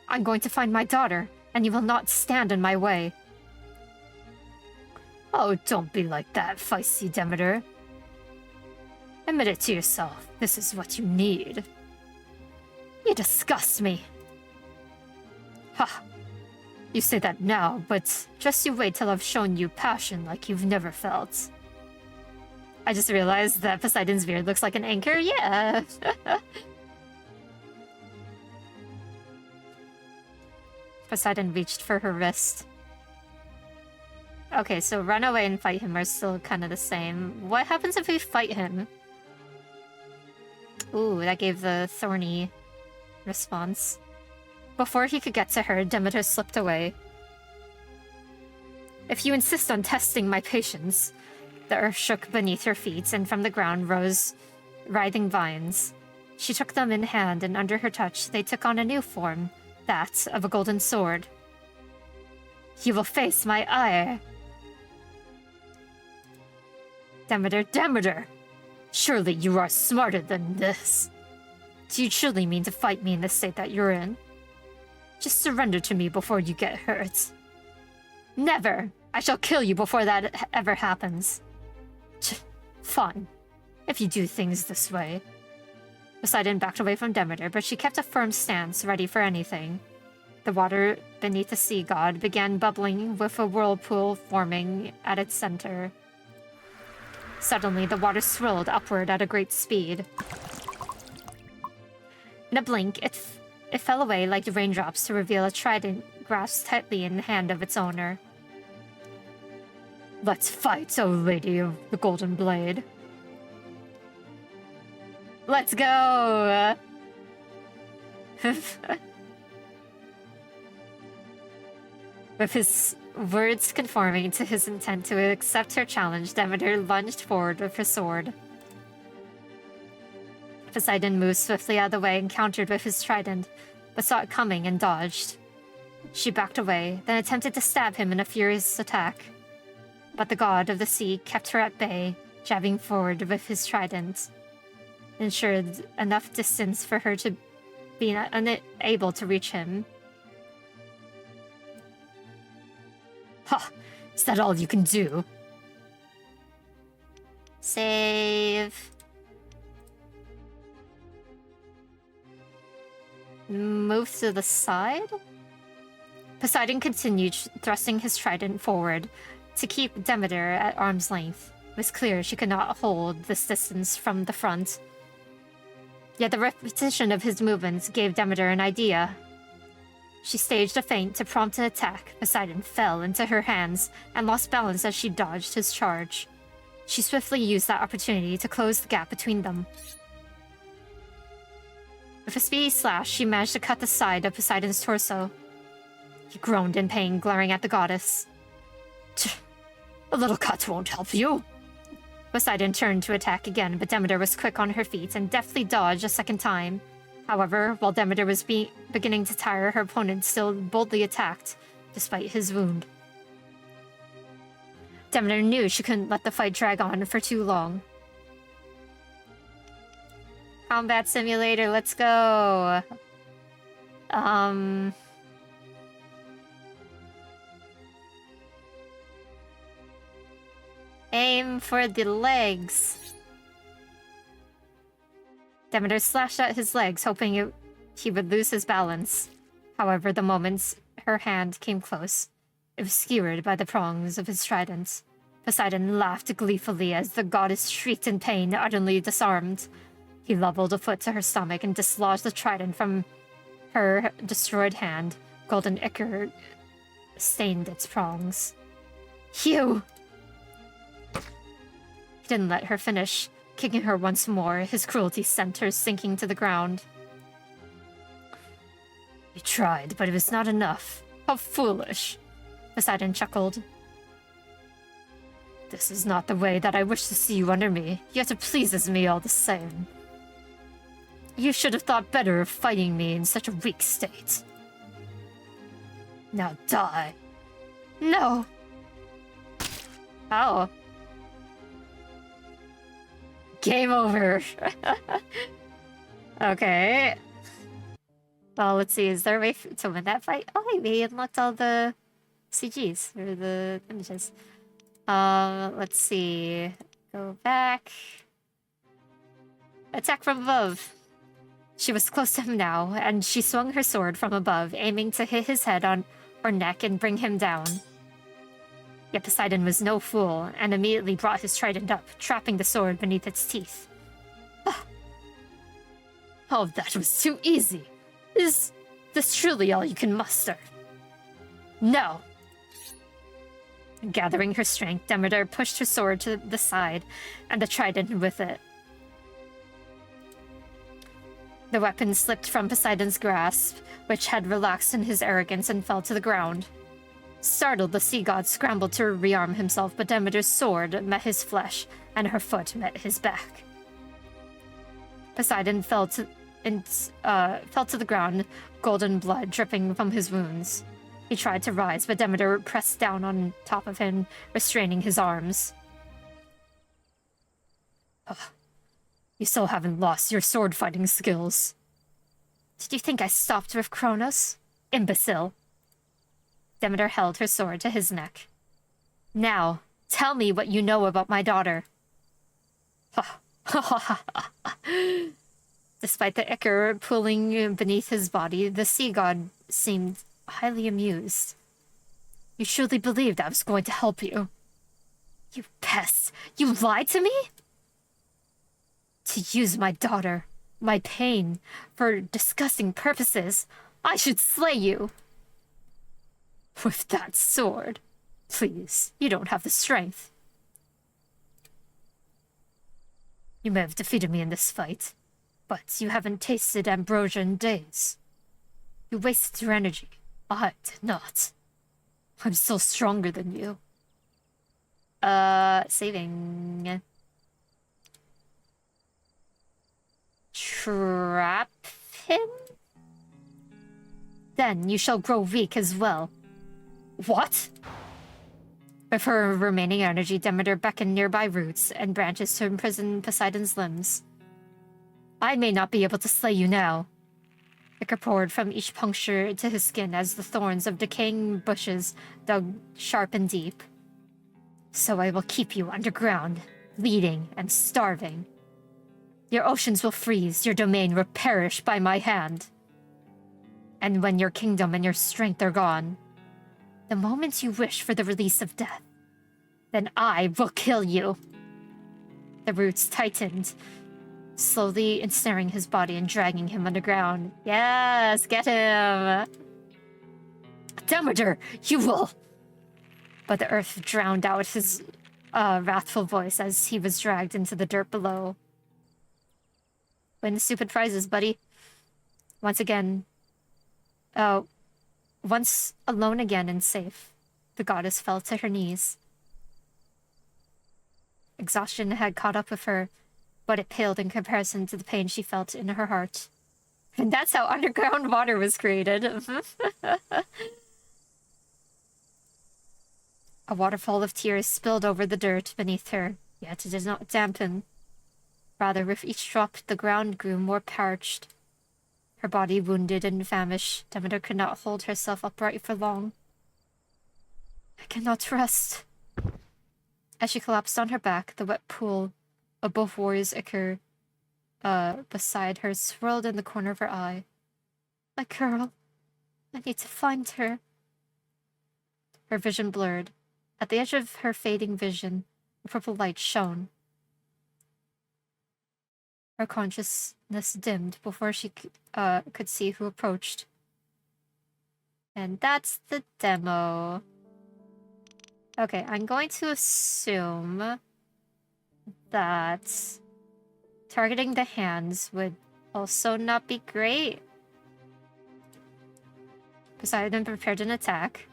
I'm going to find my daughter, and you will not stand in my way. Oh, don't be like that, feisty Demeter. Admit it to yourself. This is what you need. You disgust me. Ha! You say that now, but just you wait till I've shown you passion like you've never felt. I just realized that Poseidon's beard looks like an anchor. Yeah! Poseidon reached for her wrist. Okay, so run away and fight him are still kind of the same. What happens if we fight him? Ooh, that gave the thorny response. Before he could get to her, Demeter slipped away. If you insist on testing my patience... The earth shook beneath her feet, and from the ground rose writhing vines. She took them in hand, and under her touch, they took on a new form, that of a golden sword. You will face my ire. Demeter, Demeter! Surely you are smarter than this. Do you truly mean to fight me in the state that you're in? Just surrender to me before you get hurt. Never! I shall kill you before that ever happens. Fine, if you do things this way. Poseidon backed away from Demeter, but she kept a firm stance, ready for anything. The water beneath the sea god began bubbling, with a whirlpool forming at its center. Suddenly, the water swirled upward at a great speed. In a blink, it fell away like raindrops to reveal a trident grasped tightly in the hand of its owner. Let's fight, O Lady of the Golden Blade. Let's go! With his words conforming to his intent to accept her challenge, Demeter lunged forward with her sword. Poseidon moved swiftly out of the way and countered with his trident, but saw it coming and dodged. She backed away, then attempted to stab him in a furious attack. But the god of the sea kept her at bay, jabbing forward with his trident, ensured enough distance for her to be unable to reach him. Ha! Is that all you can do? Save. Move to the side? Poseidon continued thrusting his trident forward to keep Demeter at arm's length. It was clear she could not hold this distance from the front. Yet the repetition of his movements gave Demeter an idea. She staged a feint to prompt an attack. Poseidon fell into her hands and lost balance as she dodged his charge. She swiftly used that opportunity to close the gap between them. With a speedy slash, she managed to cut the side of Poseidon's torso. He groaned in pain, glaring at the goddess. A little cut won't help you. Poseidon turned to attack again, but Demeter was quick on her feet and deftly dodged a second time. However, while Demeter was beginning to tire, her opponent still boldly attacked, despite his wound. Demeter knew she couldn't let the fight drag on for too long. Combat simulator, let's go. Aim for the legs. Demeter slashed at his legs, hoping he would lose his balance. However, the moment her hand came close, it was skewered by the prongs of his trident. Poseidon laughed gleefully as the goddess shrieked in pain, utterly disarmed. He leveled a foot to her stomach and dislodged the trident from her destroyed hand. Golden ichor stained its prongs. You! He didn't let her finish, kicking her once more, his cruelty sent her sinking to the ground. You tried, but it was not enough. How foolish! Poseidon chuckled. This is not the way that I wish to see you under me, yet it pleases me all the same. You should have thought better of fighting me in such a weak state. Now die. No! Oh. Game over. Okay. Well, let's see. Is there a way to win that fight? Oh, we unlocked all the CGs, or the images. Let's see. Go back. Attack from above. She was close to him now, and she swung her sword from above, aiming to hit his head on or neck and bring him down. Yet Poseidon was no fool, and immediately brought his trident up, trapping the sword beneath its teeth. Oh, that was too easy. Is this truly all you can muster? No! Gathering her strength, Demeter pushed her sword to the side, and the trident with it. The weapon slipped from Poseidon's grasp, which had relaxed in his arrogance and fell to the ground. Startled, the sea god scrambled to rearm himself, but Demeter's sword met his flesh, and her foot met his back. Poseidon fell to the ground, golden blood dripping from his wounds. He tried to rise, but Demeter pressed down on top of him, restraining his arms. You still haven't lost your sword-fighting skills. Did you think I stopped with Kronos? Imbecile. Demeter held her sword to his neck. Now, tell me what you know about my daughter. Despite the ichor pulling beneath his body, the sea god seemed highly amused. You surely believed I was going to help you. You pest! You lied to me? To use my daughter, my pain, for disgusting purposes, I should slay you. With that sword. Please, you don't have the strength. You may have defeated me in this fight, but you haven't tasted ambrosia in days. You wasted your energy. I did not. I'm still stronger than you. Saving. Trap him? Then you shall grow weak as well. What? With her remaining energy, Demeter beckoned nearby roots and branches to imprison Poseidon's limbs. I may not be able to slay you now. Ichor poured from each puncture to his skin as the thorns of decaying bushes dug sharp and deep. So I will keep you underground, bleeding and starving. Your oceans will freeze, your domain will perish by my hand. And when your kingdom and your strength are gone, the moment you wish for the release of death, then I will kill you. The roots tightened, slowly ensnaring his body and dragging him underground. Yes, get him! Demeter, you will! But the earth drowned out his wrathful voice as he was dragged into the dirt below. Win the stupid prizes, buddy. Once again, once alone again and safe, the goddess fell to her knees. Exhaustion had caught up with her, but it paled in comparison to the pain she felt in her heart. And that's how underground water was created. A waterfall of tears spilled over the dirt beneath her, yet it did not dampen. Rather, with each drop, the ground grew more parched. Her body wounded and famished, Demeter could not hold herself upright for long. I cannot rest. As she collapsed on her back, the wet pool above Warrior's Ichor beside her swirled in the corner of her eye. My girl. I need to find her. Her vision blurred. At the edge of her fading vision, a purple light shone. Her consciousness dimmed before she could see who approached. And that's the demo. Okay, I'm going to assume that targeting the hands would also not be great. Poseidon prepared an attack,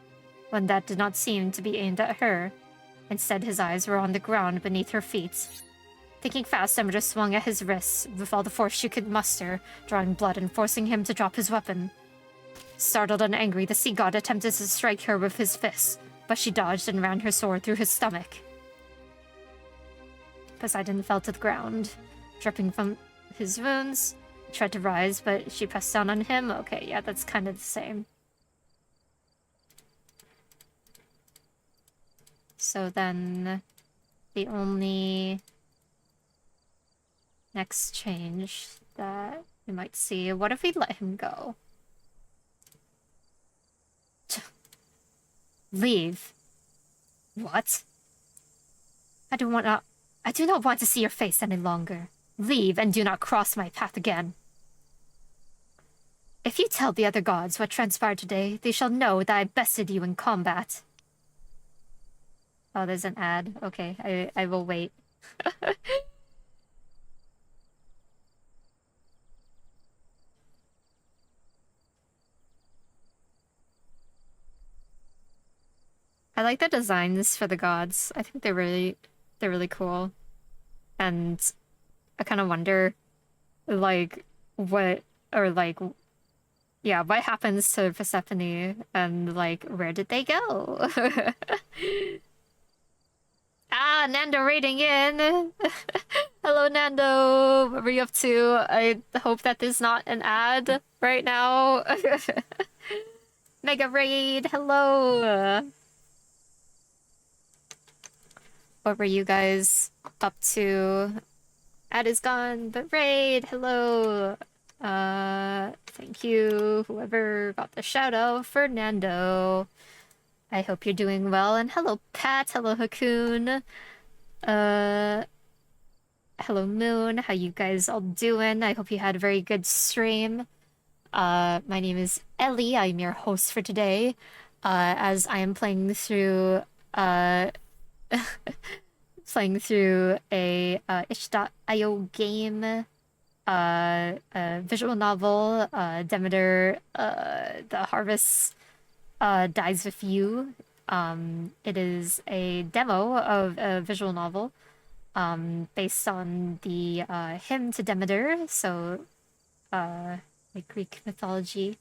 one that did not seem to be aimed at her. Instead, his eyes were on the ground beneath her feet. Thinking fast, Demeter swung at his wrists with all the force she could muster, drawing blood and forcing him to drop his weapon. Startled and angry, the sea god attempted to strike her with his fists, but she dodged and ran her sword through his stomach. Poseidon fell to the ground, dripping from his wounds. He tried to rise, but she pressed down on him. Okay, yeah, that's kind of the same. So then, the only next change that we might see, what if we let him go? Leave. What? I do not want to see your face any longer. Leave and do not cross my path again. If you tell the other gods what transpired today, they shall know that I bested you in combat. Oh, there's an ad. Okay, I will wait. I like the designs for the gods. I think they're really cool. And I kind of wonder, like, what happens to Persephone and, like, where did they go? Ah, Nando raiding in! Hello, Nando! What were you up to? I hope that there's not an ad right now. Mega raid, hello! What were you guys up to? Ad is gone, but raid, hello! Thank you, whoever got the shout out for Nando. I hope you're doing well, and hello Pat, hello Hakun. Hello Moon, how you guys all doing? I hope you had a very good stream. My name is Ellie, I'm your host for today. As I am playing through, playing through a itch.io game, a visual novel, Demeter, The Harvest Dies With You. It is a demo of a visual novel based on the hymn to Demeter, so like Greek mythology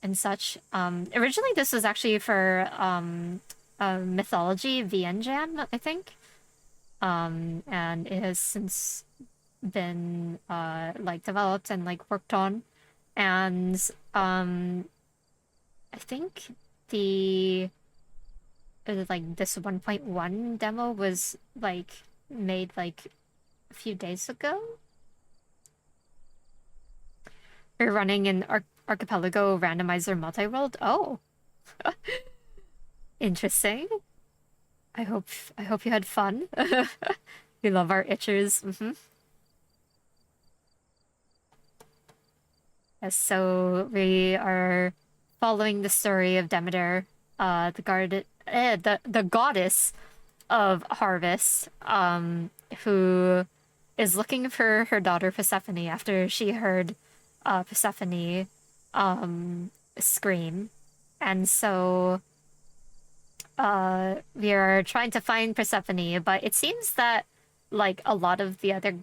and such. Originally this was actually for mythology VN Jam, I think. And it has since been like developed and like worked on, and I think the like this 1.1 demo was like made like a few days ago. We're running an archipelago randomizer multi-world. Oh, interesting. I hope you had fun. We love our itchers. So we are following the story of Demeter, the goddess of harvest, who is looking for her daughter Persephone after she heard Persephone scream. And so we are trying to find Persephone, but it seems that like a lot of the other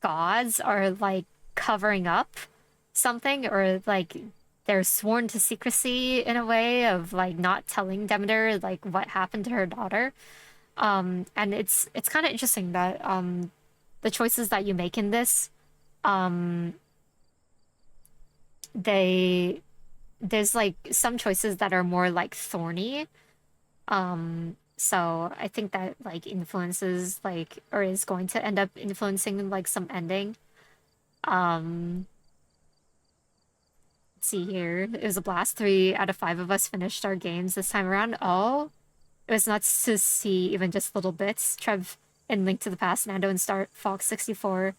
gods are like covering up something, or like they're sworn to secrecy in a way of like not telling Demeter like what happened to her daughter. And it's kind of interesting that the choices that you make in this, um they there's like some choices that are more like thorny. So I think that like influences like or is going to end up influencing like some ending. Um let's see here. It was a blast. 3 out of 5 of us finished our games this time around. Oh, it was nuts to see even just little bits. Trev in Link to the Past, Nando and Star Fox 64,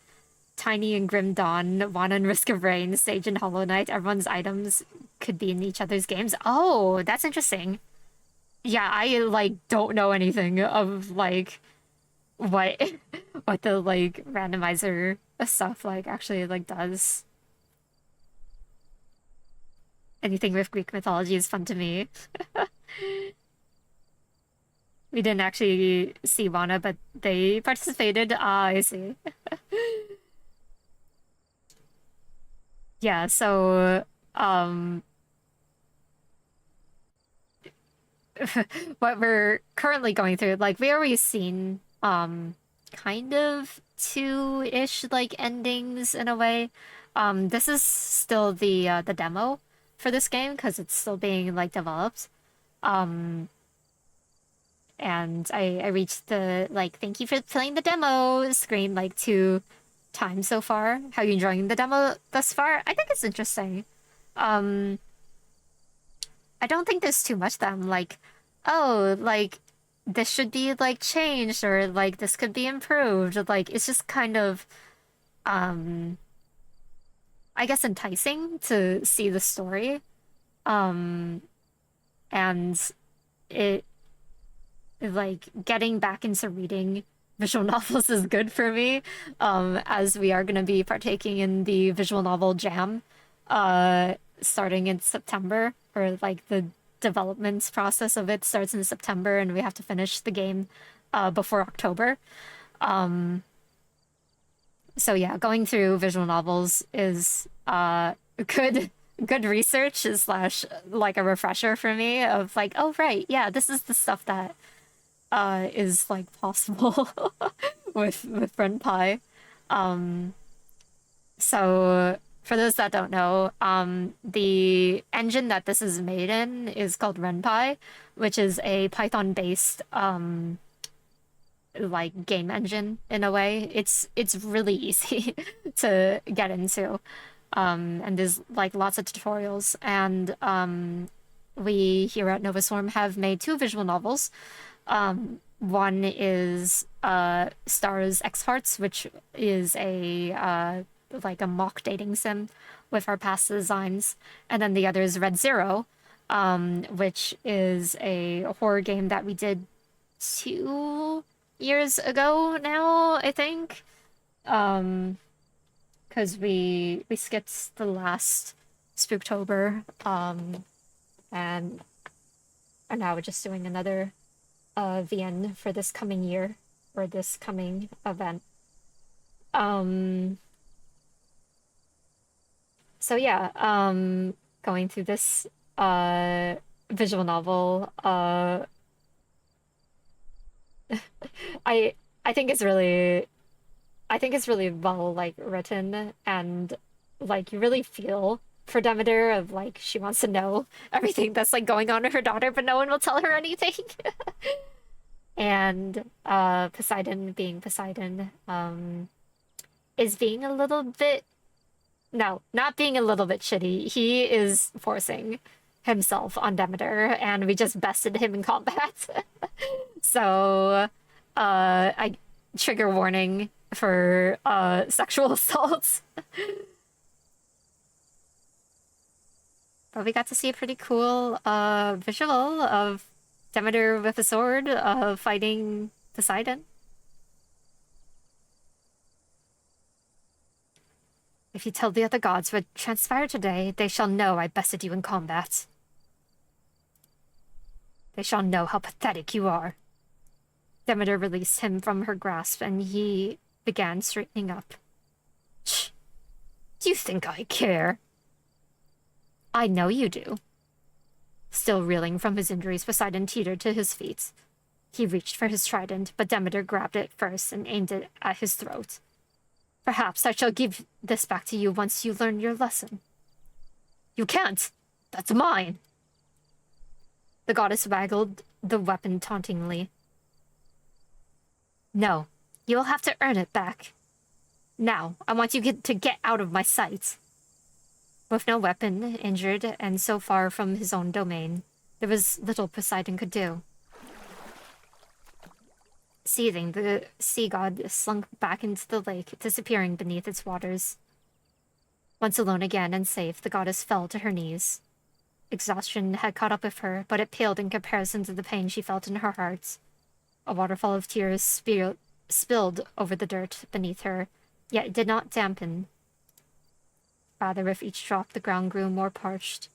Tiny and Grim Dawn, Wana and Risk of Rain, Sage and Hollow Knight. Everyone's items could be in each other's games. Oh, that's interesting. Yeah, I like don't know anything of like what what the like randomizer stuff like actually like does. Anything with Greek mythology is fun to me. We didn't actually see Wana, but they participated. Ah, I see. Yeah, so what we're currently going through, like we already seen kind of two-ish like endings in a way. This is still the demo for this game because it's still being like developed. Um and I reached the like thank you for playing the demo screen like 2 times so far. How are you enjoying the demo thus far? I think it's interesting. Um I don't think there's too much that I'm like, oh, like this should be like changed or like this could be improved. Like it's just kind of um I guess enticing to see the story. Um and it like getting back into reading visual novels is good for me. As we are gonna be partaking in the visual novel jam starting in September, or like the development process of it starts in September and we have to finish the game before October. So yeah, going through visual novels is good research slash like a refresher for me of like, oh right, yeah, this is the stuff that is like possible with Ren'Py. So for those that don't know, the engine that this is made in is called Ren'Py, which is a Python-based like game engine in a way. It's really easy to get into. And there's like lots of tutorials, and we here at Nova Swarm have made 2 visual novels. One is Stars X Hearts, which is a like a mock dating sim with our past designs, and then the other is Red Zero, which is a horror game that we did 2 years ago now, I think. Because we skipped the last Spooktober, and are now just doing another VN for this coming year, or this coming event. So yeah, going through this visual novel, I I think it's really well like written, and like you really feel for Demeter of like she wants to know everything that's like going on with her daughter, but no one will tell her anything. And Poseidon being Poseidon, is being a little bit, no, not being a little bit shitty. He is forcing himself on Demeter, and we just bested him in combat. So, I trigger warning for sexual assaults. But we got to see a pretty cool visual of Demeter with a sword fighting Poseidon. If you tell the other gods what transpired today, they shall know I bested you in combat. They shall know how pathetic you are. Demeter released him from her grasp, and he began straightening up. Shh. Do you think I care? I know you do. Still reeling from his injuries, Poseidon teetered to his feet. He reached for his trident, but Demeter grabbed it first and aimed it at his throat. Perhaps I shall give this back to you once you learn your lesson. You can't! That's mine! The goddess waggled the weapon tauntingly. No, you will have to earn it back. Now, I want you to get out of my sight. With no weapon, injured, and so far from his own domain, there was little Poseidon could do. Seething, the sea god slunk back into the lake, disappearing beneath its waters. Once alone again and safe, the goddess fell to her knees. Exhaustion had caught up with her, but it paled in comparison to the pain she felt in her heart. A waterfall of tears spilled over the dirt beneath her, yet it did not dampen. Rather, with each drop, the ground grew more parched.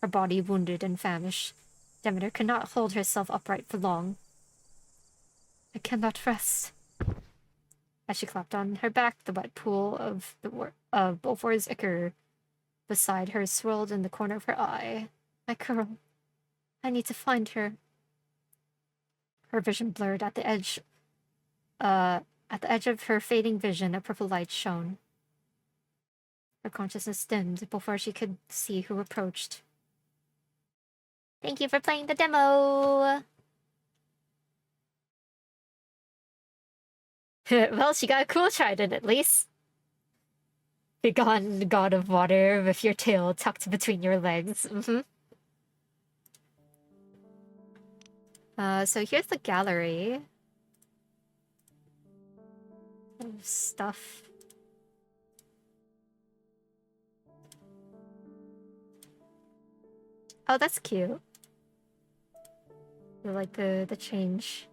Her body wounded and famished, Demeter could not hold herself upright for long. I cannot rest. As she clapped on her back, the wet pool of Beaufort's ichor beside her swirled in the corner of her eye. My girl. I need to find her. Her vision blurred at the edge of her fading vision, a purple light shone. Her consciousness dimmed before she could see who approached. Thank you for playing the demo! Well, she got a cool trident at least. Begone, god of water, with your tail tucked between your legs. So here's the gallery of stuff. Oh, that's cute. I like the change.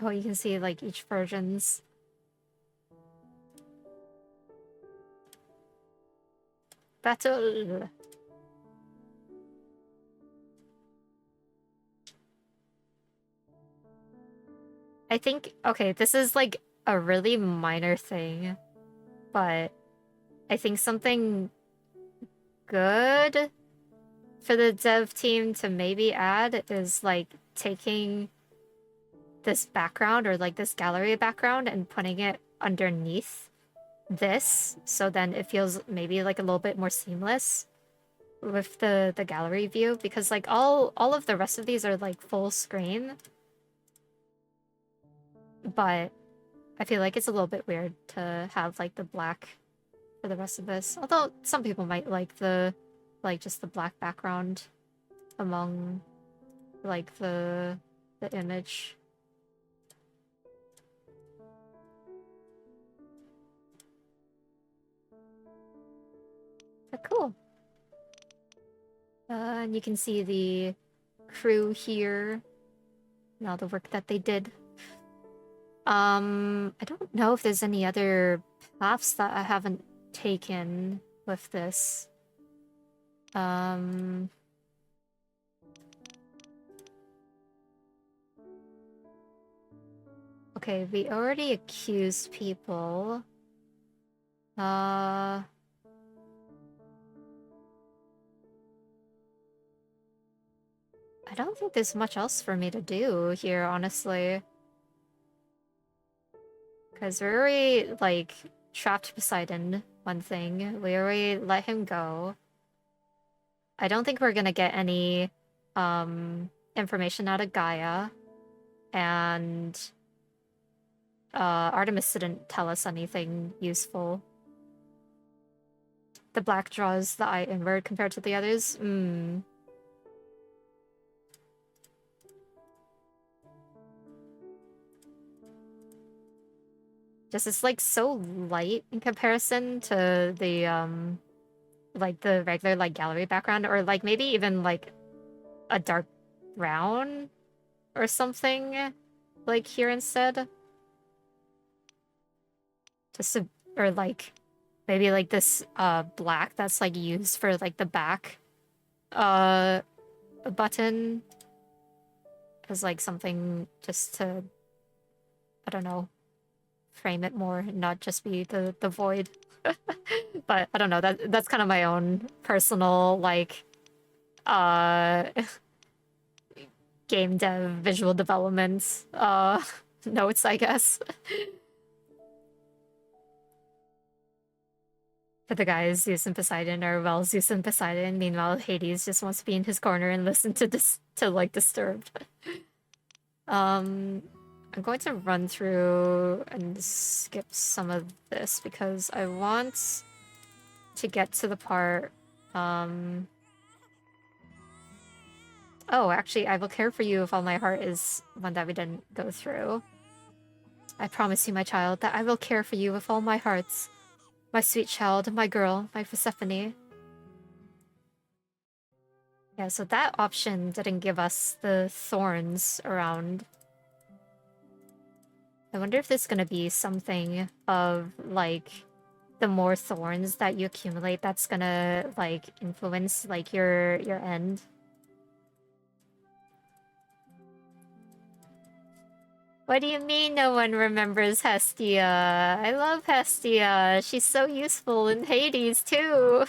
Oh, you can see like each version's. Battle. I think, okay, this is like a really minor thing, but I think something good for the dev team to maybe add is like taking this background or like this gallery background and putting it underneath this, so then it feels maybe like a little bit more seamless with the gallery view, because like all of the rest of these are like full screen, but I feel like it's a little bit weird to have like the black for the rest of this, although some people might like the just the black background among like the image. But cool. And you can see the crew here and all the work that they did. I don't know if there's any other paths that I haven't taken with this. Okay, we already accused people. I don't think there's much else for me to do here, honestly. Because we already, like, trapped Poseidon, one thing. We already let him go. I don't think we're gonna get any, information out of Gaia. And, Artemis didn't tell us anything useful. The black draws the eye inward compared to the others? Just it's like so light in comparison to the like the regular like gallery background, or like maybe even like a dark brown or something like here instead. Just to, or like maybe like this black that's like used for like the back button as like something just to, I don't know, frame it more and not just be the void. But I don't know, that's kind of my own personal like uh game dev visual development notes, I guess. For the guys, Zeus and Poseidon are, well, Zeus and Poseidon. Meanwhile, Hades just wants to be in his corner and listen to like Disturbed. I'm going to run through and skip some of this because I want to get to the part. Oh, actually, I will care for you if all my heart is one that we didn't go through. I promise you, my child, that I will care for you with all my hearts. My sweet child, my girl, my Persephone. Yeah, so that option didn't give us the thorns around. I wonder if there's gonna be something of, like, the more thorns that you accumulate, that's gonna, like, influence, like, your end. What do you mean no one remembers Hestia? I love Hestia. She's so useful in Hades, too.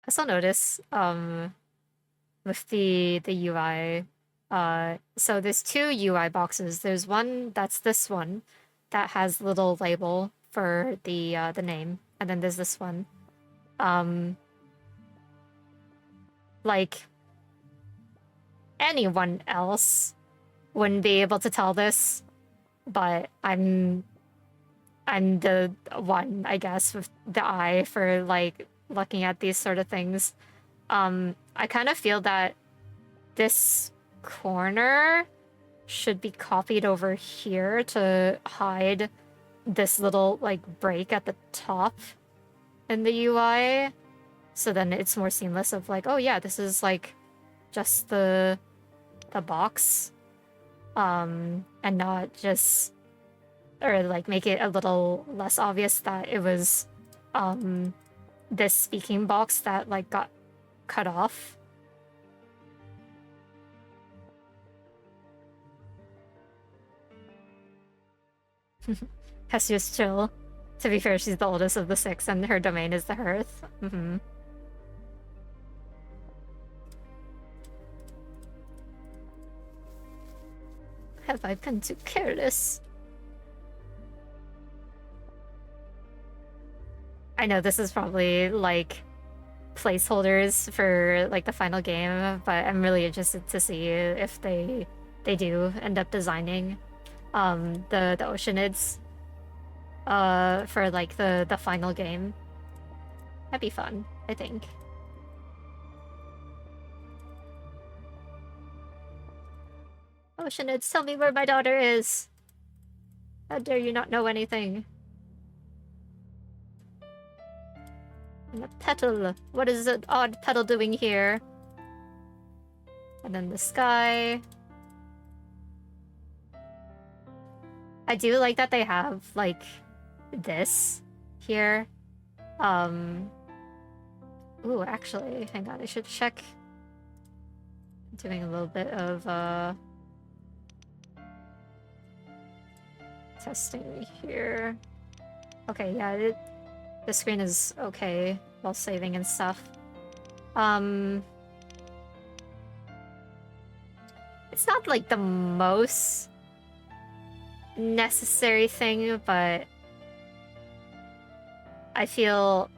I also notice, with the UI, so there's two UI boxes. There's one that's this one that has little label for the name, and then there's this one. Like anyone else wouldn't be able to tell this, but I'm the one, I guess, with the eye for like looking at these sort of things. I kind of feel that this corner should be copied over here to hide this little like break at the top in the UI. So then it's more seamless of like, oh yeah, this is like just the box. And not just, or like make it a little less obvious that it was this speaking box that like got cut off. Hesia's chill. To be fair, she's the oldest of the six and her domain is the hearth. Have I been too careless? I know this is probably like placeholders for like the final game, but I'm really interested to see if they do end up designing the Oceanids for like the final game. That'd be fun, I think. Oceanids, tell me where my daughter is. How dare you not know anything? And a petal. What is an odd petal doing here? And then the sky. I do like that they have, like, this here. Ooh, actually, hang on, I should check. Doing a little bit of, testing here. Okay, yeah, the screen is okay while saving and stuff. It's not like the most necessary thing, but I feel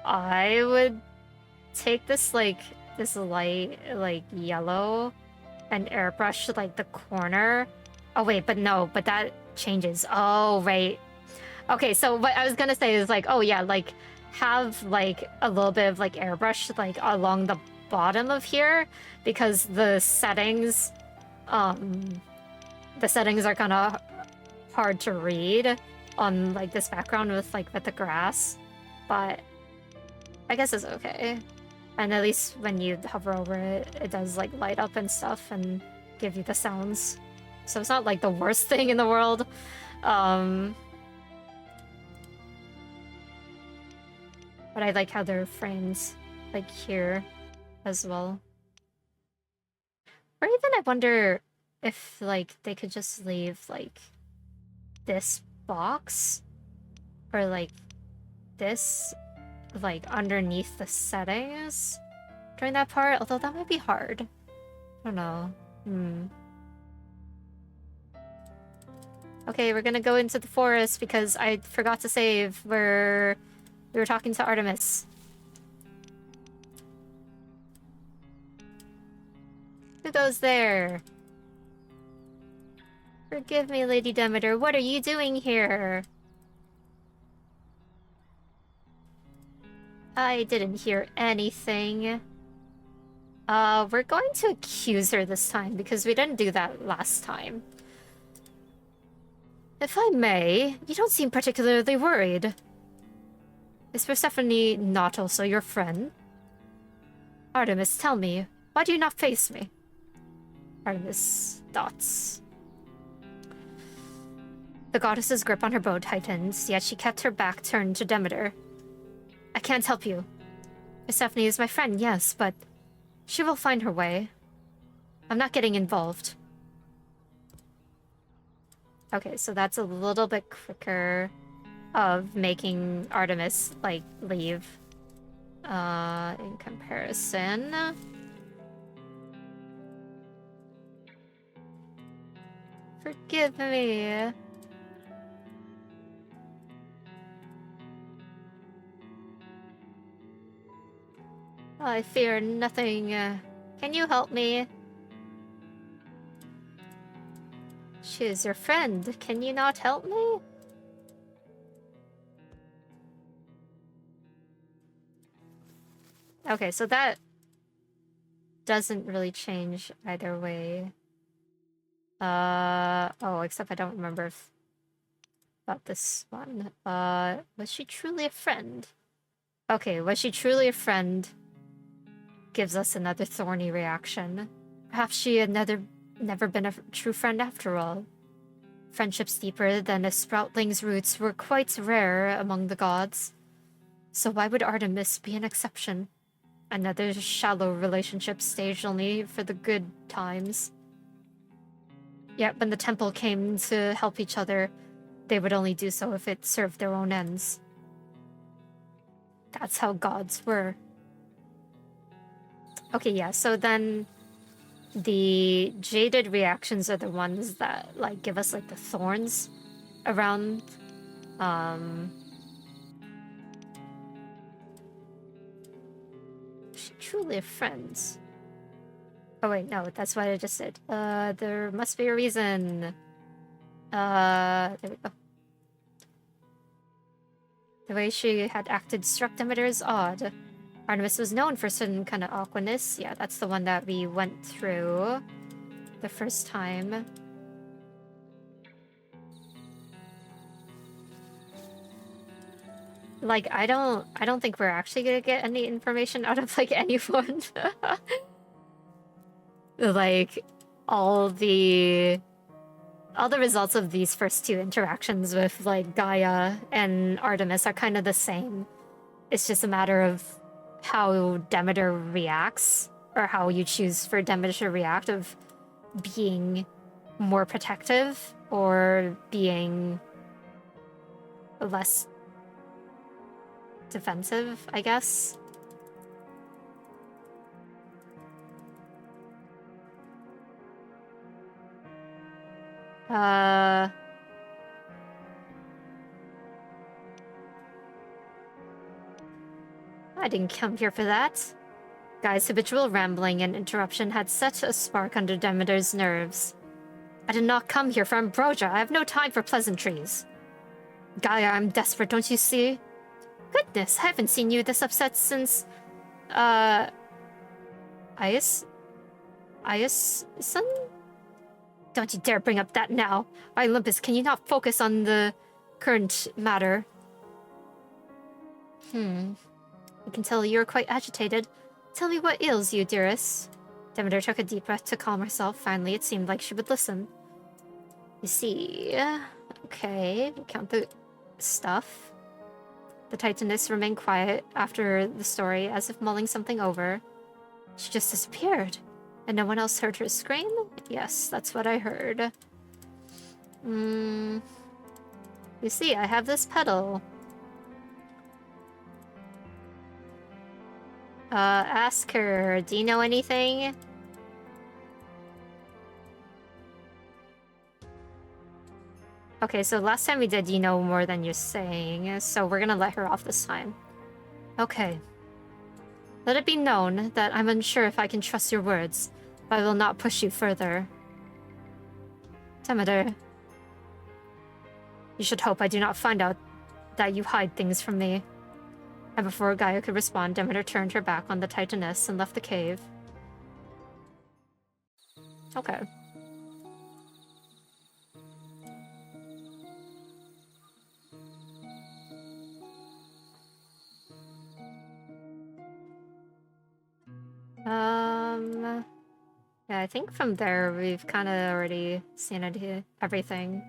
I would take this like this light like yellow and airbrush like the corner. Oh wait, but no, but that changes. Oh right. Okay, so what I was gonna say is like, oh yeah, like have like a little bit of like airbrush like along the bottom of here because um the settings are kind of hard to read on like this background with the grass, but I guess it's okay. And at least when you hover over it, it does like light up and stuff and give you the sounds. So it's not like the worst thing in the world. But I like how they're framed like here as well. Or even I wonder if like they could just leave like this box or like this like underneath the settings during that part, although that might be hard. I don't know. Okay, we're gonna go into the forest because I forgot to save where we were talking to Artemis. Who goes there? Forgive me, Lady Demeter, what are you doing here? I didn't hear anything. We're going to accuse her this time because we didn't do that last time. If I may, you don't seem particularly worried. Is Persephone not also your friend? Artemis, tell me, why do you not face me? Artemis dots. The goddess's grip on her bow tightened, yet she kept her back turned to Demeter. I can't help you. Persephone is my friend, yes, but she will find her way. I'm not getting involved. Okay, so that's a little bit quicker of making Artemis, like, leave. In comparison. Forgive me. I fear nothing. Can you help me? She is your friend. Can you not help me? Okay, so that doesn't really change either way. Oh, except I don't remember about this one. Was she truly a friend? Okay, was she truly a friend? Gives us another thorny reaction. Perhaps she had never been a true friend after all. Friendships deeper than a sproutling's roots were quite rare among the gods. So why would Artemis be an exception? Another shallow relationship staged only for the good times. Yet when the temple came to help each other, they would only do so if it served their own ends. That's how gods were. Okay, yeah, so then the jaded reactions are the ones that, like, give us, like, the thorns around, She truly a friend. Oh wait, no, that's what I just said. There must be a reason. There we go. The way she had acted struck Demeter as odd. Artemis was known for certain kind of awkwardness. Yeah, that's the one that we went through the first time. Like, I don't think we're actually gonna get any information out of, like, anyone. Like, all the results of these first two interactions with, like, Gaia and Artemis are kind of the same. It's just a matter of how Demeter reacts, or how you choose for Demeter to react, of being more protective or being less defensive, I guess. I didn't come here for that. Guy's habitual rambling and interruption had set a spark under Demeter's nerves. I did not come here for ambrosia. I have no time for pleasantries. Gaia, I'm desperate, don't you see? Goodness, I haven't seen you this upset since... Ias-san? Don't you dare bring up that now. Olympus, can you not focus on the current matter? I can tell you're quite agitated. Tell me what ails you, dearest. Demeter took a deep breath to calm herself. Finally, it seemed like she would listen. You see... Okay, count the stuff. The Titaness remained quiet after the story, as if mulling something over. She just disappeared. And no one else heard her scream? Yes, that's what I heard. You see, I have this pedal. Ask her, do you know anything? Okay, so last time we did, you know more than you're saying, so we're gonna let her off this time. Okay. Let it be known that I'm unsure if I can trust your words, but I will not push you further. Demeter, you should hope I do not find out that you hide things from me. And before Gaia could respond, Demeter turned her back on the Titaness and left the cave. Okay. Yeah, I think from there we've kind of already seen everything.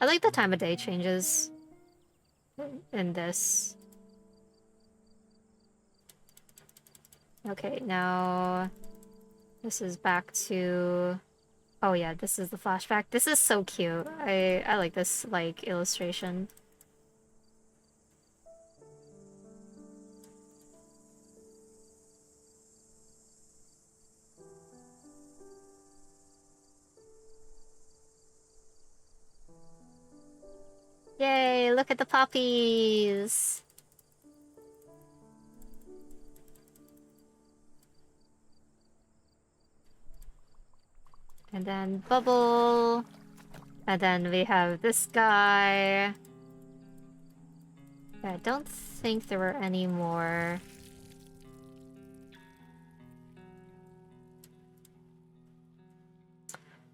I like the time of day changes in this. Okay, now this is back to... Oh yeah, this is the flashback. This is so cute. I like this, like, illustration. Yay, look at the poppies! And then Bubble. And then we have this guy. I don't think there were any more.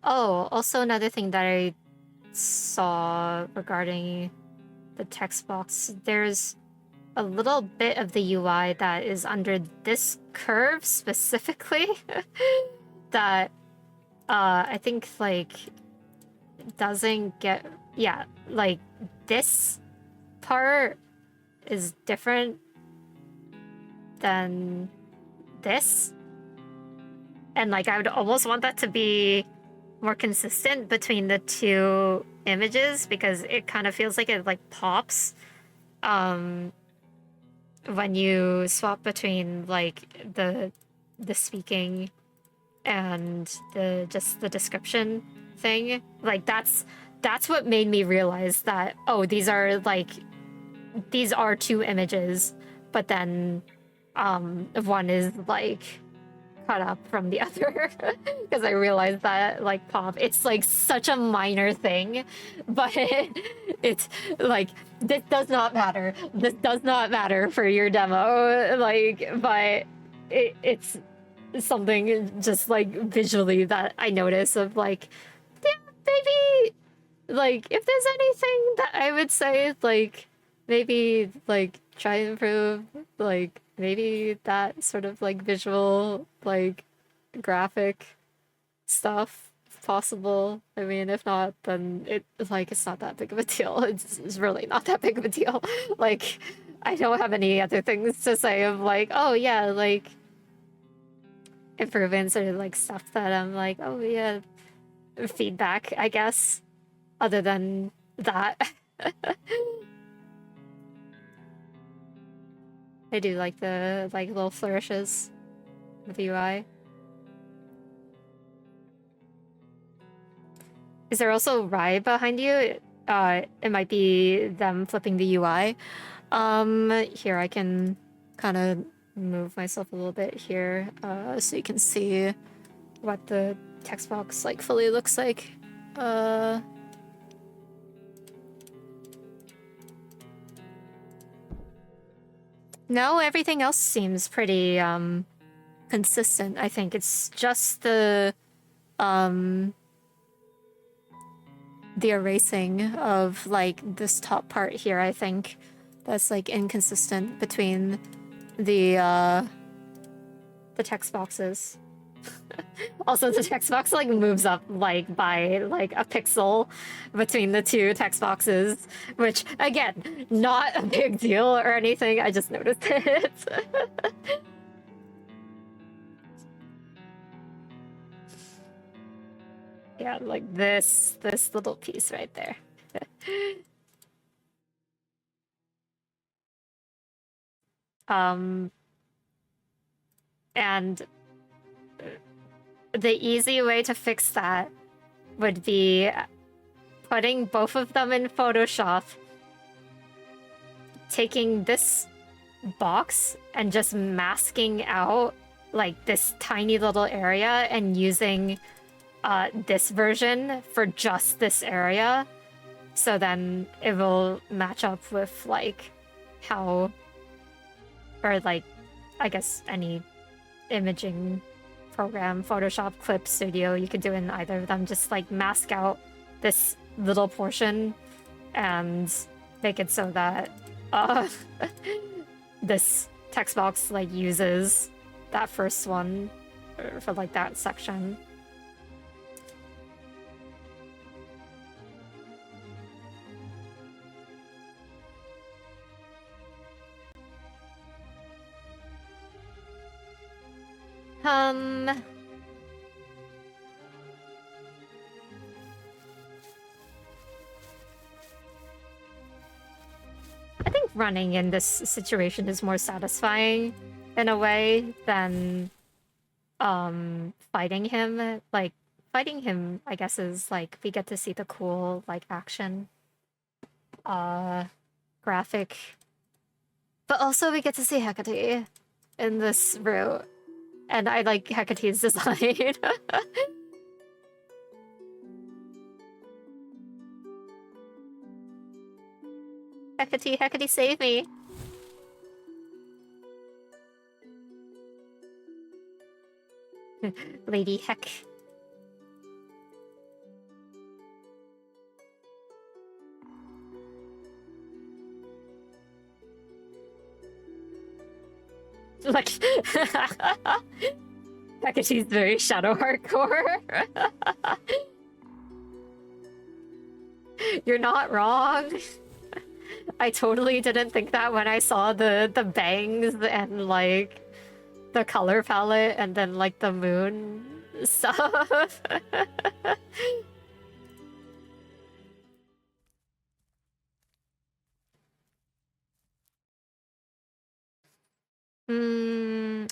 Oh, also another thing that I saw regarding the text box, there's a little bit of the UI that is under this curve specifically that I think like doesn't get, yeah, like this part is different than this, and like I would almost want that to be more consistent between the two images, because it kind of feels like it like pops when you swap between like the speaking and the description thing. Like that's what made me realize that, oh, these are two images, but then one is like cut up from the other, because I realized that like pop, it's like such a minor thing, but it's like, this does not matter. This does not matter for your demo, like, but it's something just like visually that I notice of like, yeah, maybe like if there's anything that I would say like maybe like try and improve, like maybe that sort of like visual like graphic stuff if possible. I mean, if not, then it's not that big of a deal. It's really not that big of a deal. Like I don't have any other things to say of like, oh yeah, like improvements or like stuff that I'm like, oh yeah, feedback, I guess, other than that. I do like the like little flourishes of the UI. Is there also Rai behind you? It might be them flipping the UI. Here I can kind of move myself a little bit here, so you can see what the text box like fully looks like. No, everything else seems pretty consistent. I think it's just the erasing of like this top part here, I think, that's like inconsistent between the text boxes. Also, the text box like moves up like by like a pixel between the two text boxes, which again, not a big deal or anything. I just noticed it. Yeah, like this little piece right there. And the easy way to fix that would be putting both of them in Photoshop, taking this box and just masking out like this tiny little area and using this version for just this area. So then it will match up with like how, or like, I guess any imaging program, Photoshop, Clip Studio, you could do in either of them. Just like mask out this little portion and make it so that this text box like uses that first one for like that section. I think running in this situation is more satisfying in a way than fighting him. Like fighting him, I guess, is like we get to see the cool like action graphic. But also we get to see Hecate in this route. And I like Hecate's design. Hecate, save me. Lady Heck. Like, Hecate's very shadow hardcore. You're not wrong. I totally didn't think that when I saw the bangs and like the color palette and then like the moon stuff.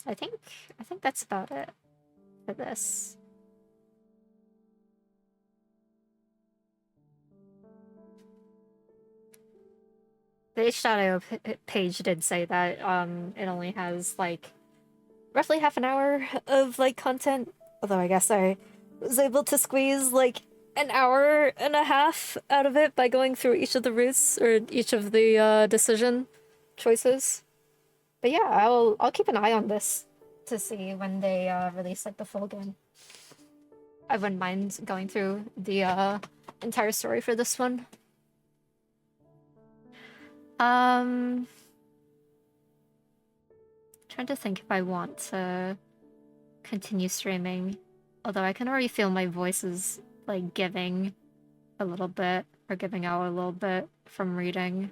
I think that's about it for this. The HDO page did say that it only has like roughly half an hour of like content, although I guess I was able to squeeze like an hour and a half out of it by going through each of the routes or each of the decision choices. But yeah, I'll keep an eye on this to see when they release like the full game. I wouldn't mind going through the entire story for this one. Trying to think if I want to continue streaming. Although I can already feel my voice is like giving a little bit or giving out a little bit from reading.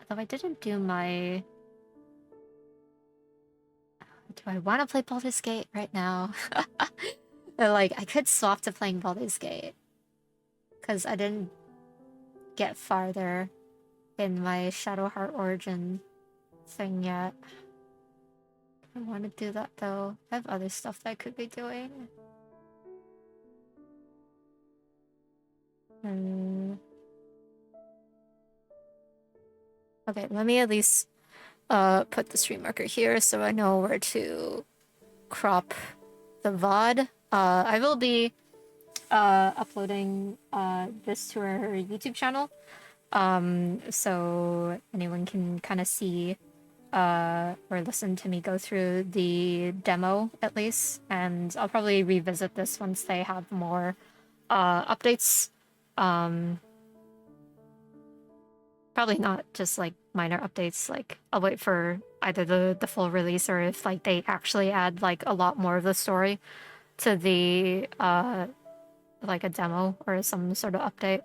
Although I didn't do my... Do I want to play Baldur's Gate right now? Like, I could swap to playing Baldur's Gate. Because I didn't get farther in my Shadowheart Origin thing yet. I want to do that though. I have other stuff that I could be doing. Okay, let me at least put the stream marker here so I know where to crop the VOD. I will be uploading this to our YouTube channel. So anyone can kind of see or listen to me go through the demo at least, and I'll probably revisit this once they have more updates. Probably not just like minor updates. Like I'll wait for either the full release or if like they actually add like a lot more of the story to the like a demo or some sort of update.